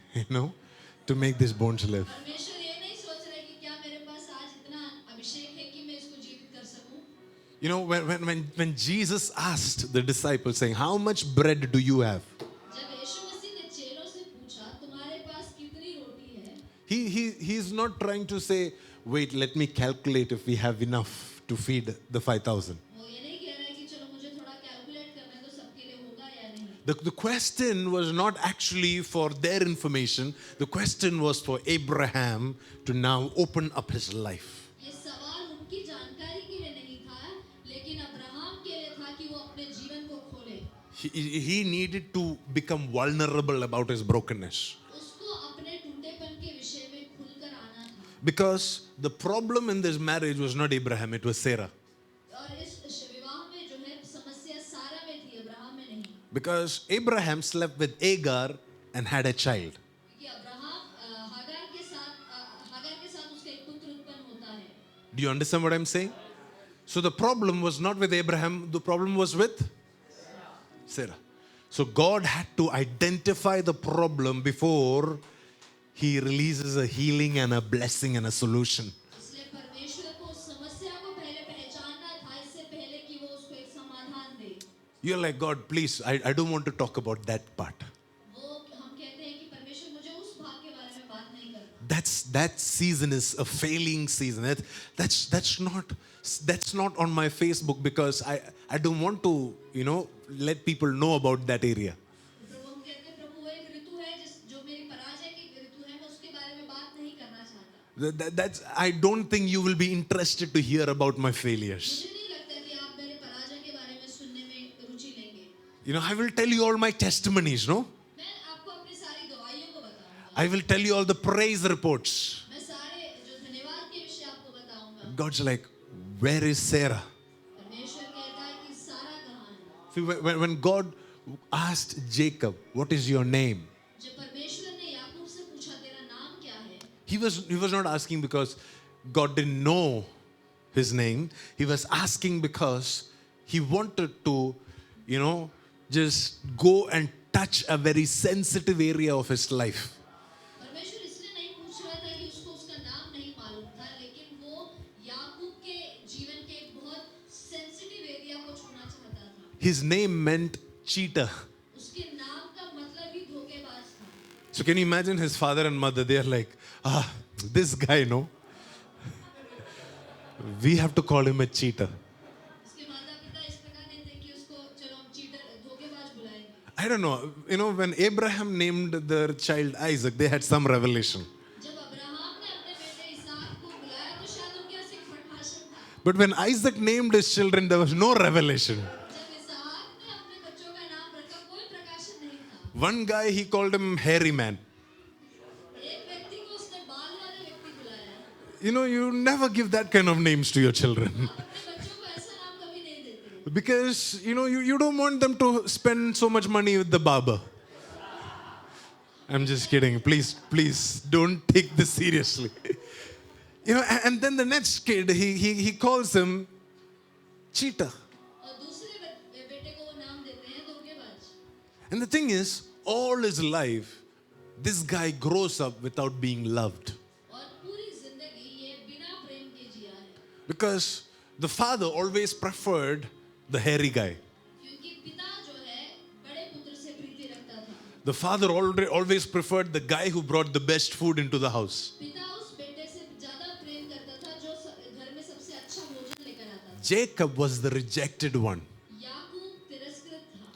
to make these bones live? परमेश्वर ये नहीं सोच रहे कि क्या मेरे पास आज इतना अभिषेक है कि मैं इसको जीवित कर सकूं. When Jesus asked the disciples saying, how much bread do you have? जब यीशु मसीह ने चेलों से पूछा, तुम्हारे पास कितनी रोटी है. He's not trying to say, wait, let me calculate if we have enough to feed the 5,000. वो ये नहीं कह रहा है कि चलो मुझे थोड़ा कैलकुलेट करने दो, सबके लिए होगा या नहीं. The question was not actually for their information. The question was for Abraham to now open up his life. ये सवाल उनकी जानकारी के लिए नहीं था, लेकिन अब्राहम के लिए था कि वो अपने जीवन को खोले. He needed to become vulnerable about his brokenness. उसको अपने टूटेपन के विषय में खुलकर आना था. Because the problem in this marriage was not Abraham, it was Sarah. और इस विवाह में जो है समस्या सारा में थी, अब्राहम में नहीं. Because Abraham slept with Agar and had a child. क्योंकि अब्राहम हागार के साथ उसका एक पुत्र उत्पन्न होता है. Do you understand what I'm saying? So the problem was not with Abraham, the problem was with Sarah. So God had to identify the problem before he releases a healing and a blessing and a solution. इसलिए परमेश्वर को उस समस्या को पहले पहचानना था, इससे पहले कि वो उसको एक समाधान दे. You're like, God, please, I don't want to talk about that part. वो हम कहते हैं कि परमेश्वर मुझे उस भाग के बारे में बात नहीं करना. That season is a failing season. That's not on my Facebook because I don't want to, let people know about that area. प्रभु हम कहते हैं, प्रभु वो एक ऋतु है जो मेरी पराजय की ऋतु है, मैं उसके बारे में बात नहीं करना चाहता. I don't think you will be interested to hear about my failures. मुझे नहीं लगता कि आप मेरे पराजय के बारे में सुनने में रुचि लेंगे. I will tell you all my testimonies, no? मैं आपको अपनी सारी गवाहियों को बताऊंगा. I will tell you all the praise reports. मैं सारे जो धन्यवाद के विषय आपको बताऊंगा. God's like, where is Sarah? परमेश्वर कहता है कि सारा कहाँ है. See, when God asked Jacob, "What is your name?" जब परमेश्वर ने याकूब से पूछा तेरा नाम क्या है, He was not asking because God didn't know his name. He was asking because he wanted to, just go and touch a very sensitive area of his life. परमेश्वर इसलिए नहीं पूछ रहा था कि उसको उसका नाम नहीं मालूम था, लेकिन वो याकूब के जीवन के एक बहुत सेंसिटिव एरिया को छूना चाहता था। His name meant cheater. उसके नाम का मतलब ही धोखेबाज था। So can you imagine his father and mother? They are like, this guy, no? We have to call him a cheater. उसके माता-पिता इस प्रकार नहीं थे कि उसको चलो हम चीटर धोखेबाज बुलाएंगे। I don't know, when Abraham named their child Isaac, they had some revelation. जब अब्राहम ने अपने बेटे इसहाक को बुलाया तो शायद उनके पास एक प्रकाशन था। But when Isaac named his children, there was no revelation. जब इसहाक ने अपने बच्चों का नाम रखा, कोई प्रकाशन नहीं था। One guy, he called him hairy man. एक व्यक्ति को उसने बाल वाले व्यक्ति बुलाया। You never give that kind of names to your children. अपने बच्चों को ऐसा नाम कभी नहीं देते। Because, you don't want them to spend so much money with the barber. I'm just kidding. Please don't take this seriously. And then the next kid, he calls him cheater. और दूसरे बेटे को वो नाम देते हैं धोखेबाज। And the thing is, all his life, this guy grows up without being loved. और पूरी जिंदगी ये बिना प्रेम के जिया है। Because the father always preferred the hairy guy. क्योंकि पिता जो है बड़े पुत्र से प्रीति रखता था। The father always preferred the guy who brought the best food into the house. पिता उस बेटे से ज्यादा प्रेम करता था जो घर में सबसे अच्छा भोजन लेकर आता था। Jacob was the rejected one. याकूब तिरस्कृत था।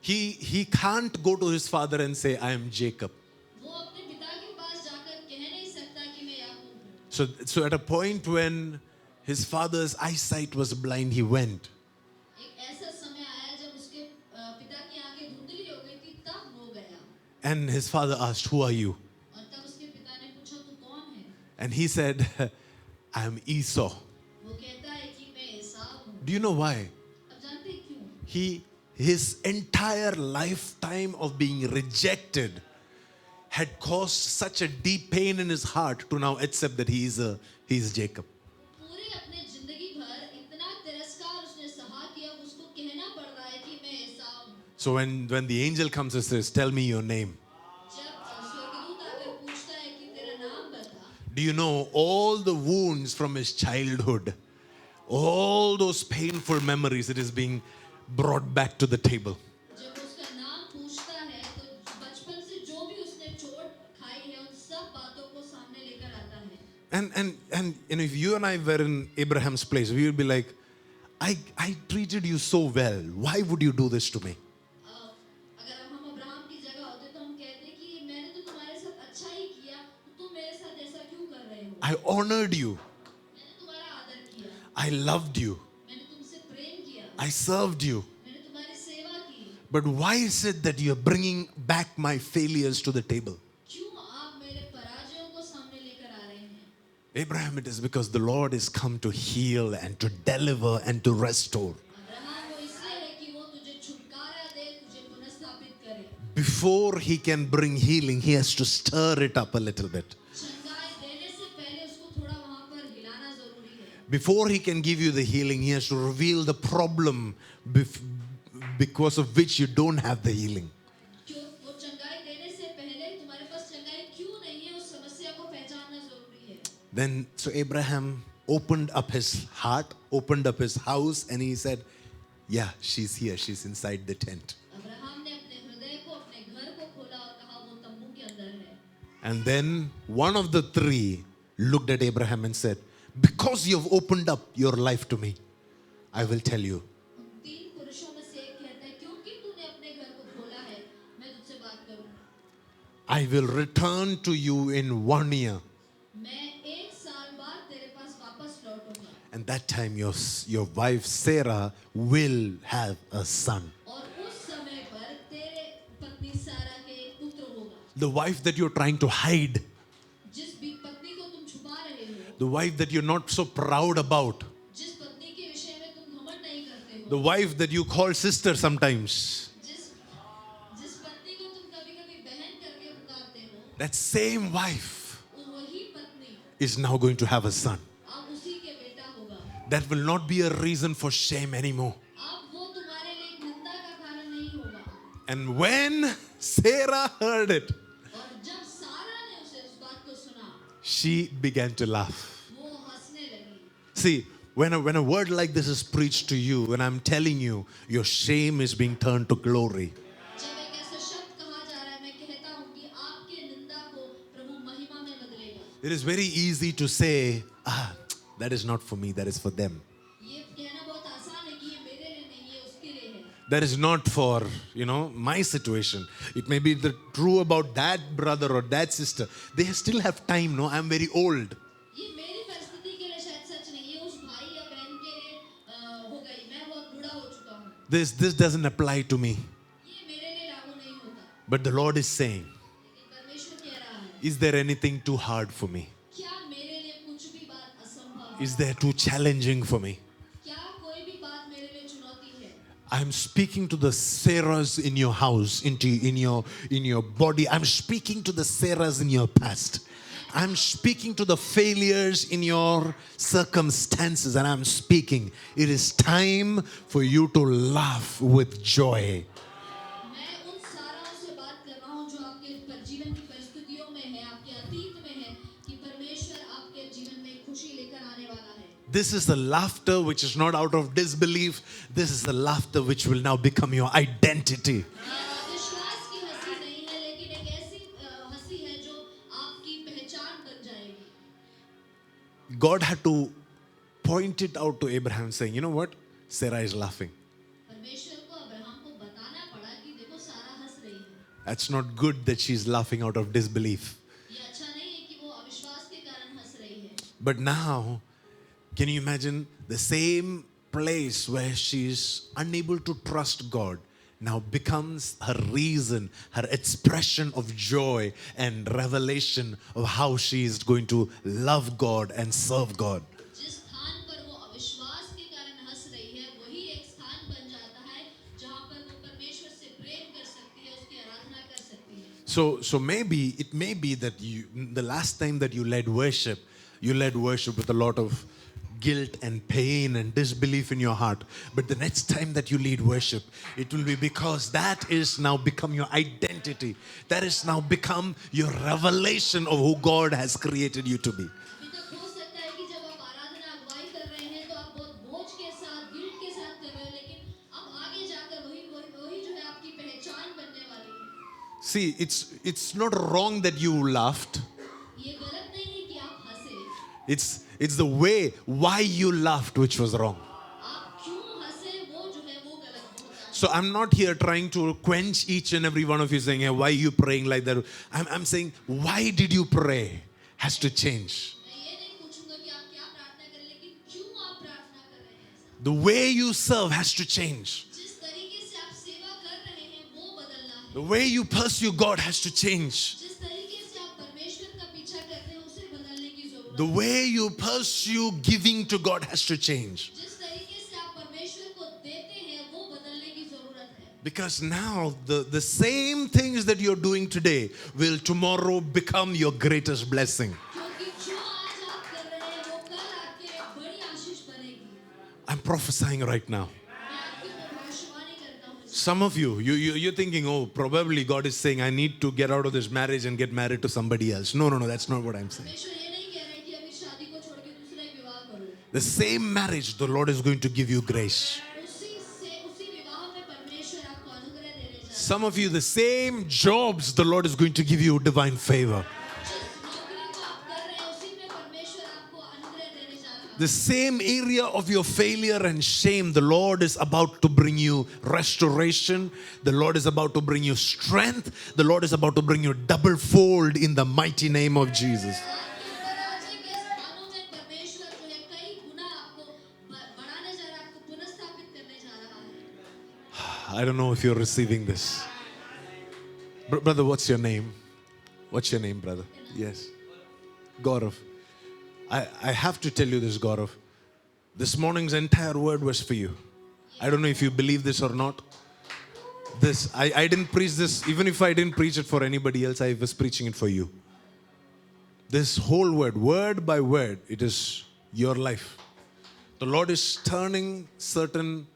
He can't go to his father and say, I am Jacob. वो अपने पिता के पास जाकर कह नहीं सकता कि मैं याकूब हूँ। So at a point when his father's eyesight was blind, he went. एक ऐसा समय आया जब उसके पिता की आंखें धुंधली हो गई थी, तब वो गया। And his father asked, who are you? और तब उसके पिता ने पूछा तू कौन है? And he said, I am Esau. वो कहता है कि मैं एसाव हूँ। Do you know why? अब जानते हैं क्यों? His entire lifetime of being rejected had caused such a deep pain in his heart to now accept that he is Jacob. पूरी अपने जिंदगी भर इतना तिरस्कार उसने सहा कि अब उसको कहना पड़ रहा है कि मैं एसाव हूँ। So when the angel comes and says, tell me your name, जब स्वर्गदूत आकर पूछता है कि तेरा नाम बता, do you know all the wounds from his childhood, all those painful memories, it is being brought back to the table. जब उसका नाम पूछता है तो बचपन से जो भी उसने चोट खाई है उन सब बातों को सामने लेकर आता है। And if you and I were in Abraham's place, we would be like, I treated you so well. Why would you do this to me? अगर हम अब्राहम की जगह होते तो हम कहते कि मैंने तो तुम्हारे साथ अच्छा ही किया, तो तुम मेरे साथ ऐसा क्यों कर रहे हो? I honored you. मैंने तुम्हारा आदर किया, I loved you. मैंने तुमसे प्रेम किया, I served you. मैंने तुम्हारी सेवा की। But why is it that you're bringing back my failures to the table? क्यों आप मेरे पराजयों को सामने लेकर आ रहे हैं? Abraham, it is because the Lord is come to heal and to deliver and to restore. Abraham वो इसलिए है कि वो तुझे छुटकारा दे, तुझे पुनर्स्थापित करे। Before he can bring healing, he has to stir it up a little bit. चंगाई देने से पहले उसको थोड़ा वहां पर हिलाना जरूरी है। Before he can give you the healing, he has to reveal the problem because of which you don't have the healing. क्यों वो चंगाई देने से पहले तुम्हारे पास चंगाई क्यों नहीं है, उस समस्या को पहचानना जरूरी है। Then, so Abraham opened up his heart, opened up his house, and he said, yeah, she's here. She's inside the tent. Abraham ने अपने हृदय को, अपने घर को खोला और कहा वो तंबू के अंदर है। And then one of the three looked at Abraham and said, because you have opened up your life to me, I will tell you. उन तीन पुरुषों में से एक कहता है क्योंकि तूने अपने घर को खोला है, मैं तुझसे बात करूं। I will return to you in 1 year. मैं एक साल बाद तेरे पास वापस लौटूंगा And that time your wife Sarah will have a son. और उस समय पर तेरे पत्नी सारा के एक पुत्र होगा। The wife that you're trying to hide, जिस भी पत्नी को तुम छुपा रहे हो, the wife that you're not so proud about, जिस पत्नी के विषय में तुम घमंड नहीं करते हो, the wife that you call sister sometimes. जिस that same wife वही पत्नी is now going to have a son. अब उसी के बेटा होगा. That will not be a reason for shame anymore. अब वो तुम्हारे लिए एक निंदा का कारण नहीं होगा. And when Sarah heard it, और जब सारा ने उसे उस बात को सुना, she began to laugh. वो हंसने लगी. See, when a word like this is preached to you, when I'm telling you, your shame is being turned to glory. जब एक ऐसा शब्द कहा जा रहा है, मैं कहता हूँ कि आपके निंदा को प्रभु महिमा में बदलेगा. It is very easy to say, that is not for me, that is for them. ये कहना बहुत आसान है कि ये मेरे लिए नहीं, ये उसके लिए है. That is not for, my situation. It may be true about that brother or that sister. They still have time, no? I'm very old. ये मेरी परिस्थिति के लिए शायद सच नहीं है, उस भाई या बहन के लिए हो गई. मैं बहुत बूढ़ा हो चुका हूँ. This doesn't apply to me. ये मेरे लिए लागू नहीं होता. But the Lord is saying, लेकिन परमेश्वर कह रहा है, is there anything too hard for me? क्या मेरे लिए कुछ भी बात असंभव है? Is there too challenging for me? क्या कोई भी बात मेरे लिए चुनौती है? I'm speaking to the Sarahs in your house, in your body. I'm speaking to the Sarahs in your past. I'm speaking to the failures in your circumstances, and I'm speaking. It is time for you to laugh with joy. मैं उन साराओं से बात कर रहा हूँ जो आपके जीवन की परिस्थितियों में है, आपके अतीत में है, कि परमेश्वर आपके जीवन में खुशी लेकर आने वाला है. This is the laughter which is not out of disbelief. This is the laughter which will now become your identity. विश्वास की हंसी नहीं है, लेकिन एक ऐसी हंसी है जो आपकी पहचान बन जाएगी. God had to point it out to Abraham, saying, you know what? Sarah is laughing. परमेश्वर को अब्राहम को बताना पड़ा कि देखो सारा हंस रही है. That's not good that she's laughing out of disbelief. ये अच्छा नहीं है कि वो अविश्वास के कारण हंस रही है. But now, can you imagine the same place where she's unable to trust God now becomes her reason, her expression of joy and revelation of how she is going to love God and serve God. जिस स्थान पर वो अविश्वास के कारण हंस रही है, वही एक स्थान बन जाता है जहाँ पर वो परमेश्वर से प्रेम कर सकती है, उसकी आराधना कर सकती है. So maybe it may be that the last time that you led worship with a lot of guilt and pain and disbelief in your heart. But the next time that you lead worship, it will be because that is now become your identity. That is now become your revelation of who God has created you to be. अभी तक हो सकता है कि जब आप आराधना अगुवाई कर रहे हैं तो आप बहुत बोझ के साथ, गिल्ट के साथ कर रहे हो, लेकिन अब आगे जाकर वही जो है आपकी पहचान बनने वाली है. See, it's not wrong that you laughed. ये गलत नहीं है कि आप हंसे. It's the way why you laughed which was wrong. आप क्यों हंसे वो जो है वो गलत होता है. So I'm not here trying to quench each and every one of you saying, hey, why are you praying like that? I'm saying, why did you pray has to change. मैं ये नहीं पूछूंगा कि आप क्या प्रार्थना करें, लेकिन क्यों आप प्रार्थना कर रहे हैं ऐसा. The way you serve has to change. जिस तरीके से आप सेवा कर रहे हैं वो बदलना है. The way you pursue God has to change. जिस तरीके से आप परमेश्वर का पीछा करते हैं उसे बदलने की जरूरत The है. way you pursue giving to God has to change. जिस तरीके से आप परमेश्वर को देते हैं वो बदलने की जरूरत है. Because now the same things that you're doing today will tomorrow become your greatest blessing. क्योंकि जो आज आप कर रहे हैं वो कल आपके लिए बड़ी आशीष बनेगी. I'm prophesying right now. मैं आपकी भविष्यवाणी करता हूँ. Some of you're thinking, oh, probably God is saying, I need to get out of this marriage and get married to somebody else. No, that's not what I'm saying. परमेश्वर ये नहीं कह रहे कि अभी शादी को छोड़ के दूसरा एक विवाह करो. The same marriage, the Lord is going to give you grace. उसी विवाह में परमेश्वर आपको अनुग्रह देने जा रहा है. Some of you, the same jobs, the Lord is going to give you divine favor. जिस नौकरी को आप कर रहे हैं उसी में परमेश्वर आपको अनुग्रह देने जा रहा है. The same area of your failure and shame, the Lord is about to bring you restoration. The Lord is about to bring you strength. The Lord is about to bring you double fold in the mighty name of Jesus. आपके पराजय के स्थानों में परमेश्वर जो है कई गुना आपको बढ़ाने जा रहा है, आपको पुनर्स्थापित करने जा रहा है. I don't know if you're receiving this. Brother, what's your name? What's your name, brother? Yes. Gaurav. I have to tell you this, Gaurav. This morning's entire word was for you. I don't know if you believe this or not. this. I didn't preach this, even if I didn't preach it for anybody else, I was preaching it for you. This whole word by word, it is your life. The Lord is turning certain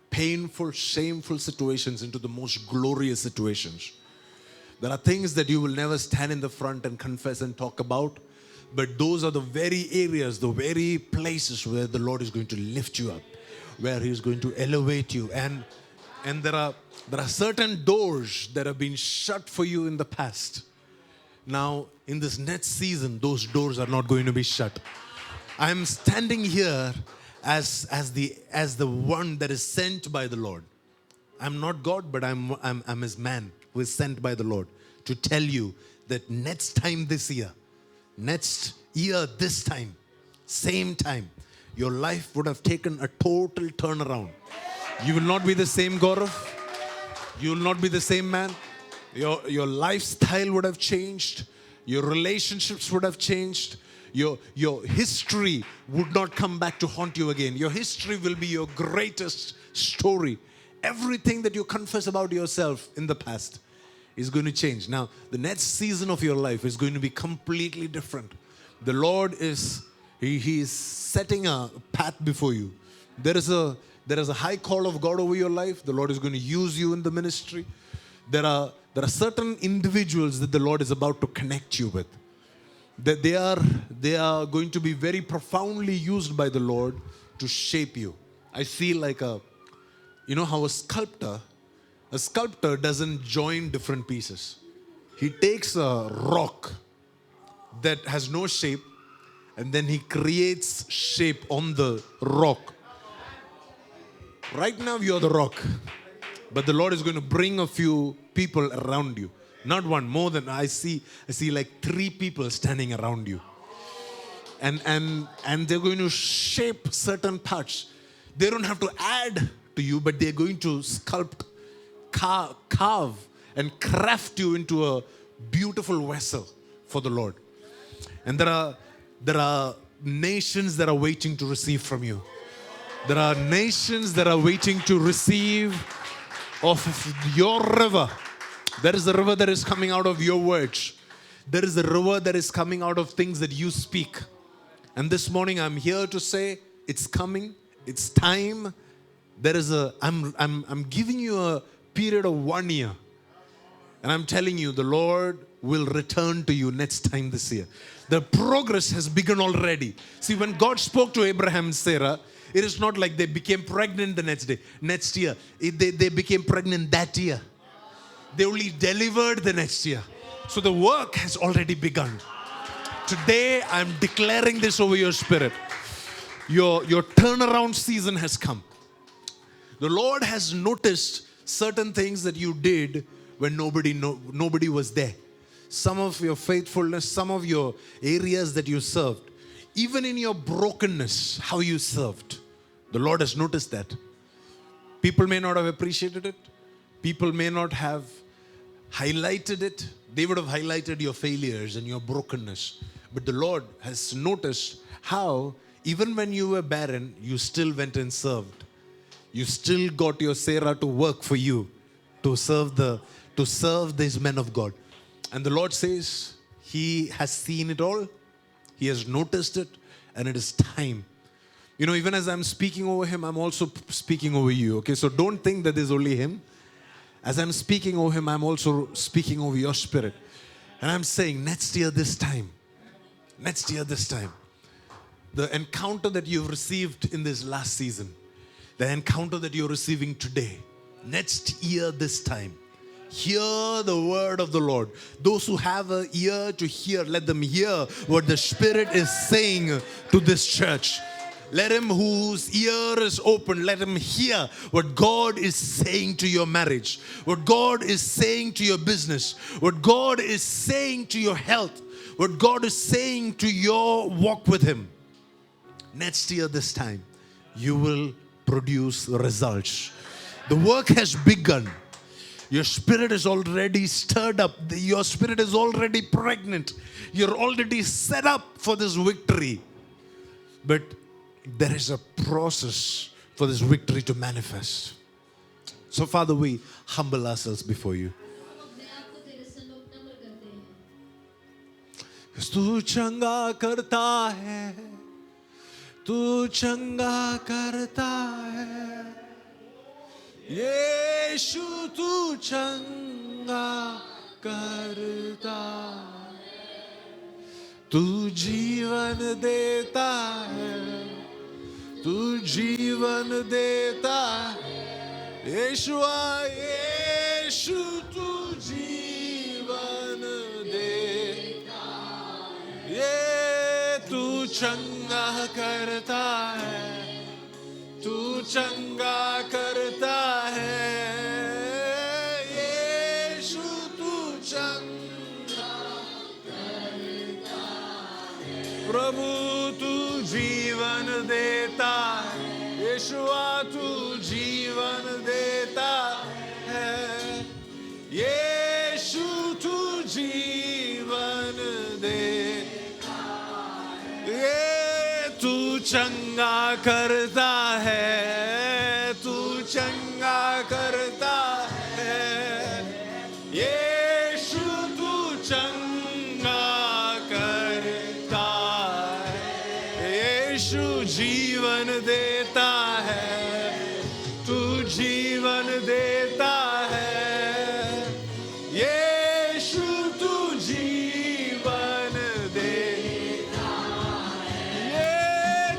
painful, shameful situations into the most glorious situations. There are things that you will never stand in the front and confess and talk about, but those are the very areas, the very places where the Lord is going to lift you up, where He is going to elevate you. And there are certain doors that have been shut for you in the past. Now, in this next season, those doors are not going to be shut. I'm standing here as the one that is sent by the Lord. I'm not God, but I'm His man who is sent by the Lord to tell you that next time this year, this time, same time, your life would have taken a total turnaround. You will not be the same Gaurav. You will not be the same man. Your lifestyle would have changed. Your relationships would have changed. Your history would not come back to haunt you again. Your history will be your greatest story. Everything that you confess about yourself in the past is going to change. Now, the next season of your life is going to be completely different. The Lord is setting a path before you. There is a high call of God over your life. The Lord is going to use you in the ministry. There are certain individuals that the Lord is about to connect you with. That they are going to be very profoundly used by the Lord to shape you. I feel like you know how a sculptor doesn't join different pieces. He takes a rock that has no shape and then he creates shape on the rock. Right now you're the rock, but the Lord is going to bring a few people around you. Not one, more than I see like 3 people standing around you. And they're going to shape certain parts. They don't have to add to you, but they're going to sculpt, carve and craft you into a beautiful vessel for the Lord. And there are nations that are waiting to receive from you. There are nations that are waiting to receive of your river. There is a river that is coming out of your words. There is a river that is coming out of things that you speak. And this morning I'm here to say it's coming. It's time. I'm giving you a period of 1 year. And I'm telling you, the Lord will return to you next time this year. The progress has begun already. See, when God spoke to Abraham and Sarah, it is not like they became pregnant the next year. They became pregnant that year. They only delivered the next year. So the work has already begun. Today, I'm declaring this over your spirit. Your turnaround season has come. The Lord has noticed certain things that you did when nobody was there. Some of your faithfulness, some of your areas that you served. Even in your brokenness, how you served. The Lord has noticed that. People may not have appreciated it. People may not have highlighted it. They would have highlighted your failures and your brokenness. But the Lord has noticed how even when you were barren, you still went and served. You still got your Sarah to work for you, to serve these men of God. And the Lord says He has seen it all. He has noticed it, and it is time. You know, even as I'm speaking over him, I'm also speaking over you. Okay, so don't think that there's only him. As I'm speaking over him, I'm also speaking over your spirit. And I'm saying, next year this time, the encounter that you've received in this last season, the encounter that you're receiving today, next year this time, hear the word of the Lord. Those who have an ear to hear, let them hear what the Spirit is saying to this church. Let him whose ear is open, let him hear what God is saying to your marriage, what God is saying to your business, what God is saying to your health, what God is saying to your walk with Him. Next year this time, you will produce results. The work has begun. Your spirit is already stirred up. Your spirit is already pregnant. You're already set up for this victory. But there is a process for this victory to manifest. So, Father, we humble ourselves before you. हम अपने आप को तेरे सम्मुख नम्र करते हैं, तू चंगा करता है, तू चंगा करता है, यीशु तू चंगा करता है, तू जीवन देता है, तू जीवन देता है, यीशुआ यीशु तू जीवन देता है, ये तू चंगा करता है, तू चंगा करता है, यीशु तू चंगा करता है, प्रभु तू जीवन देता है, यीशुआ तू जीवन देता है, यीशु तू जीवन देता है, ये तू चंगा करता है, तू चंगा करता है, यीशु तू चंगा करता है, यीशु जीवन देता है, तू जीवन देता है, यीशु तू जीवन देता है, ये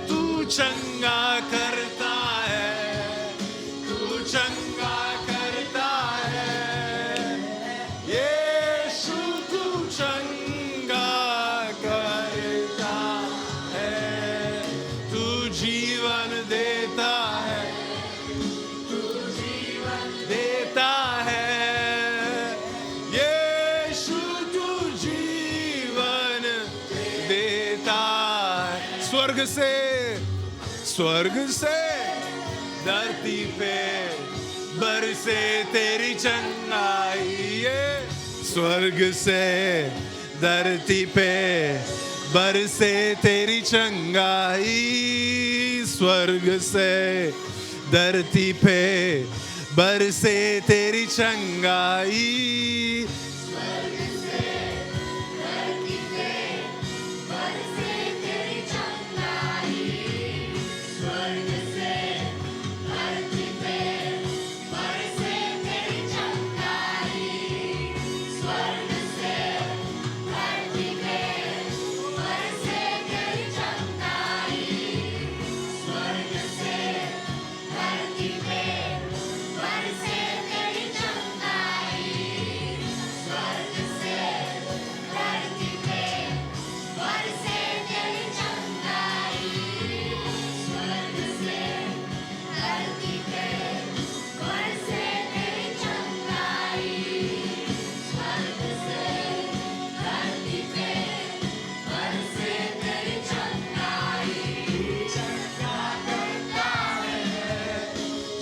तू चंगा करता है, तू चंगा करता है, यीशु तू चंगा करता है, तू जीवन देता है, तू जीवन देता है, यीशु तू जीवन देता है। स्वर्ग से धरती पे बरसे तेरी चंगाई, ये स्वर्ग से धरती पे बरसे तेरी चंगाई, स्वर्ग से धरती पे बरसे तेरी चंगाई,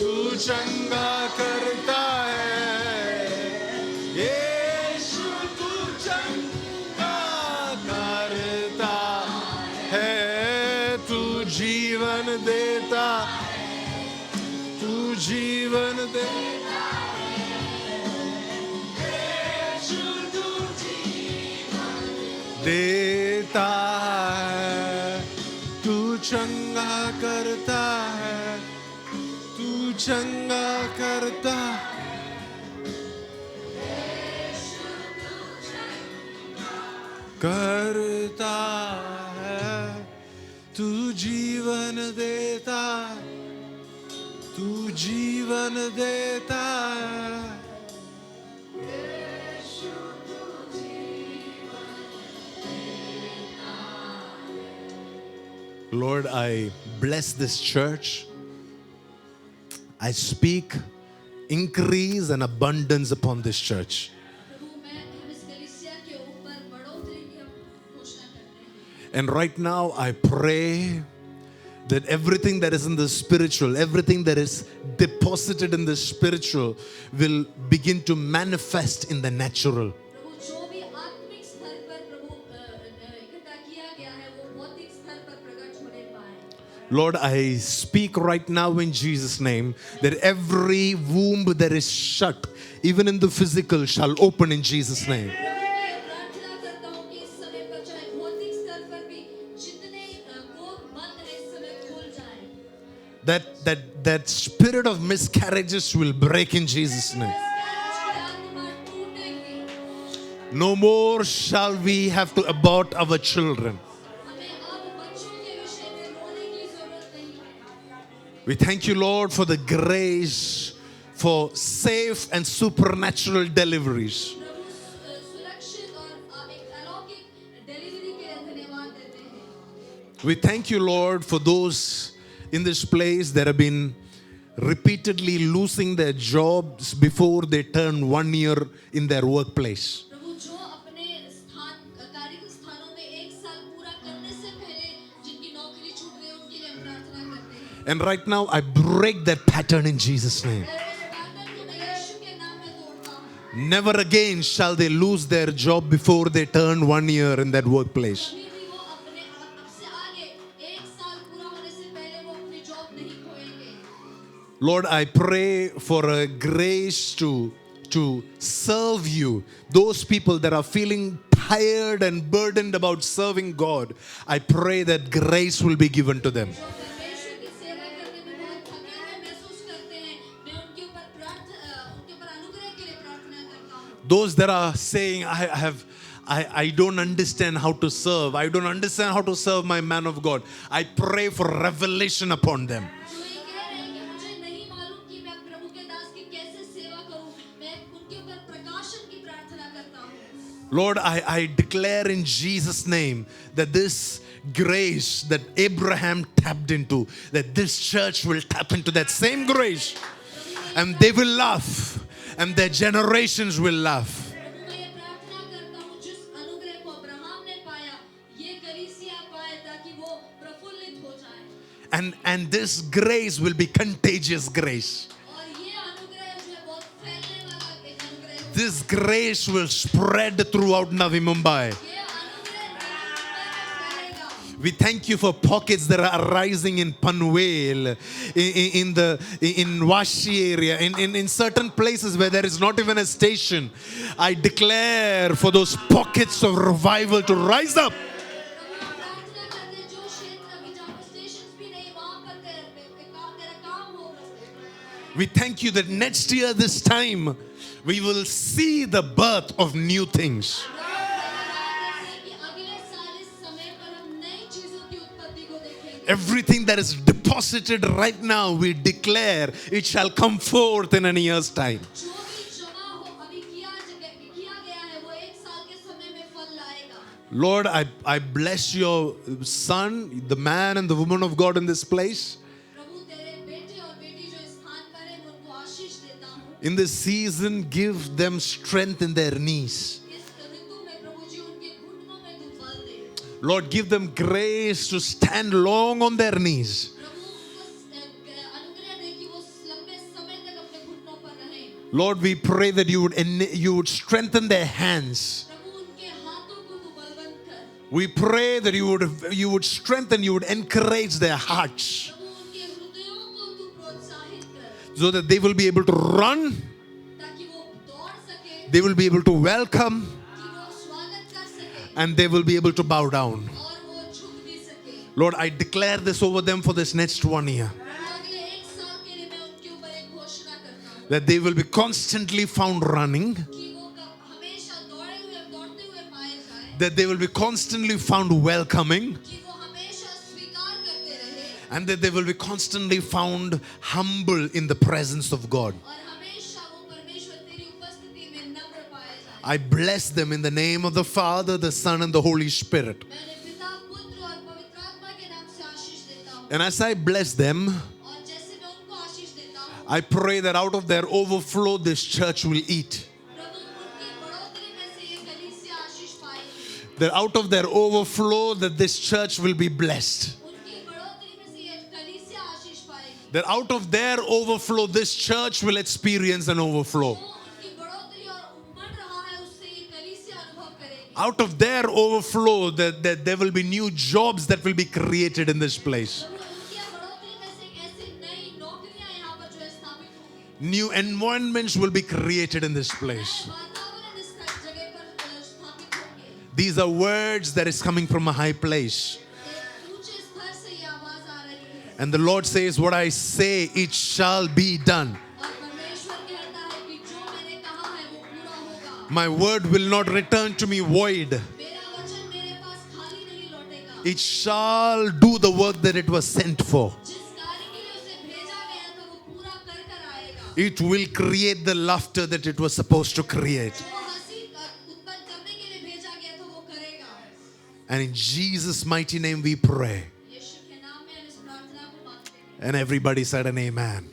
तू चंगा करता है, यीशु तू चंगा करता है, तू जीवन देता, तू जीवन देता है, यीशु तू जीवन देता है, तू चंगा करता है, तू चंगा करता, करता है, तू जीवन देता, तू जीवन देता है, Lord, I bless this church. I speak increase and abundance upon this church. प्रभु मैं हम इस कलीसिया के ऊपर बढ़ोतरी की हम घोषणा करते हैं, And right now I pray that everything that is in the spiritual, everything that is deposited in the spiritual will begin to manifest in the natural. प्रभु जो भी आत्मिक स्तर पर प्रभु इकट्ठा किया गया है वो भौतिक स्तर पर प्रकट होने पाए, Lord, I speak right now in Jesus' name that every womb that is shut, even in the physical, shall open in Jesus' name. मैं प्रार्थना करता हूँ कि इस समय पर चाहे भौतिक स्तर पर भी जितने कोख बंद हैं इस समय खुल जाएं। That spirit of miscarriages will break in Jesus' name. miscarriage की आत्मा टूटेगी। No more shall we have to abort our children. हमें अब बच्चों के विषय में रोने की जरूरत नहीं है। We thank you, Lord, for the grace for safe and supernatural deliveries. प्रभु सुरक्षित और एक अलौकिक डिलीवरी के लिए धन्यवाद देते हैं। We thank you, Lord, for those in this place that have been repeatedly losing their jobs before they turn 1 year in their workplace. प्रभु जो अपने स्थान कार्य स्थानों में एक साल पूरा करने से पहले जिनकी नौकरी छूट गई उनके लिए हम प्रार्थना करते हैं। And right now, I break that pattern in Jesus' name. और उस पैटर्न को मैं यीशु के नाम में तोड़ता हूँ। Never again shall they lose their job before they turn 1 year in that workplace. कभी भी वो अपने अब से आगे एक साल पूरा होने से पहले वो अपनी जॉब नहीं खोएंगे। Lord, I pray for a grace to serve you. Those people that are feeling tired and burdened about serving God, I pray that grace will be given to them. जो परमेश्वर की सेवा करने में बहुत थके हुए महसूस करते हैं, मैं उनके ऊपर अनुग्रह के लिए प्रार्थना करता हूँ। Those that are saying, I don't understand how to serve. I don't understand how to serve my man of God. I pray for revelation upon them. जो ये कह रहे हैं कि मुझे नहीं मालूम कि मैं प्रभु के दास की कैसे सेवा करूं, मैं उनके ऊपर प्रकाशन की प्रार्थना करता हूं। Lord, I declare in Jesus' name that this grace that Abraham tapped into, that this church will tap into that same grace, and they will laugh, and their generations will laugh. प्रभु मैं ये प्रार्थना करता हूं जिस अनुग्रह को Abraham ने पाया, ये कलीसिया पाए ताकि वो प्रफुल्लित हो जाए। And this grace will be contagious grace. और ये अनुग्रह जो है बहुत फैलने वाला एक अनुग्रह हो। This grace will spread throughout Navi Mumbai. ये अनुग्रह फैलेगा। We thank you for pockets that are arising in Panvel, in Vashi area, in certain places where there is not even a station. I declare for those pockets of revival to rise up. प्रभु हम प्रार्थना करते हैं जो क्षेत्र अभी जहाँ पर stations भी नहीं वहाँ पर तेरा काम होगा। We thank you that next year this time we will see the birth of new things. Everything that is deposited right now, we declare it shall come forth in a year's time. Lord, I bless your son, the man and the woman of God in this place. In this season, give them strength in their knees. Lord, give them grace to stand long on their knees. Lord, we pray that you would strengthen their hands. We pray that you would strengthen, you would encourage their hearts, so that they will be able to run, they will be able to welcome, and they will be able to bow down. Lord, I declare this over them for this next 1 year, that they will be constantly found running, that they will be constantly found welcoming, and that they will be constantly found humble in the presence of God. I bless them in the name of the Father, the Son, and the Holy Spirit. And as I bless them, I pray that out of their overflow, this church will eat. That out of their overflow, that this church will be blessed. That out of their overflow, this church will experience an overflow. Out of their overflow, that there will be new jobs that will be created in this place. New environments will be created in this place. वातावरण इस जगह पर स्थापित होंगे। These are words that is coming from a high place. एक ऊंचे स्तर से ये आवाज आ रही है And the Lord says, what I say, it shall be done. और परमेश्वर कहता है कि जो मैंने कहा है वो पूरा होगा। My word will not return to me void. मेरा वचन मेरे पास खाली नहीं लौटेगा। It shall do the work that it was sent for. जिस कार्य के लिए उसे भेजा गया था वो पूरा कर कर आएगा। It will create the laughter that it was supposed to create. जो हंसी उत्पन्न करने के लिए भेजा गया था वो करेगा। And in Jesus' mighty name we pray. यीशु के नाम में हम इस प्रार्थना को मांगते हैं। And everybody said an amen.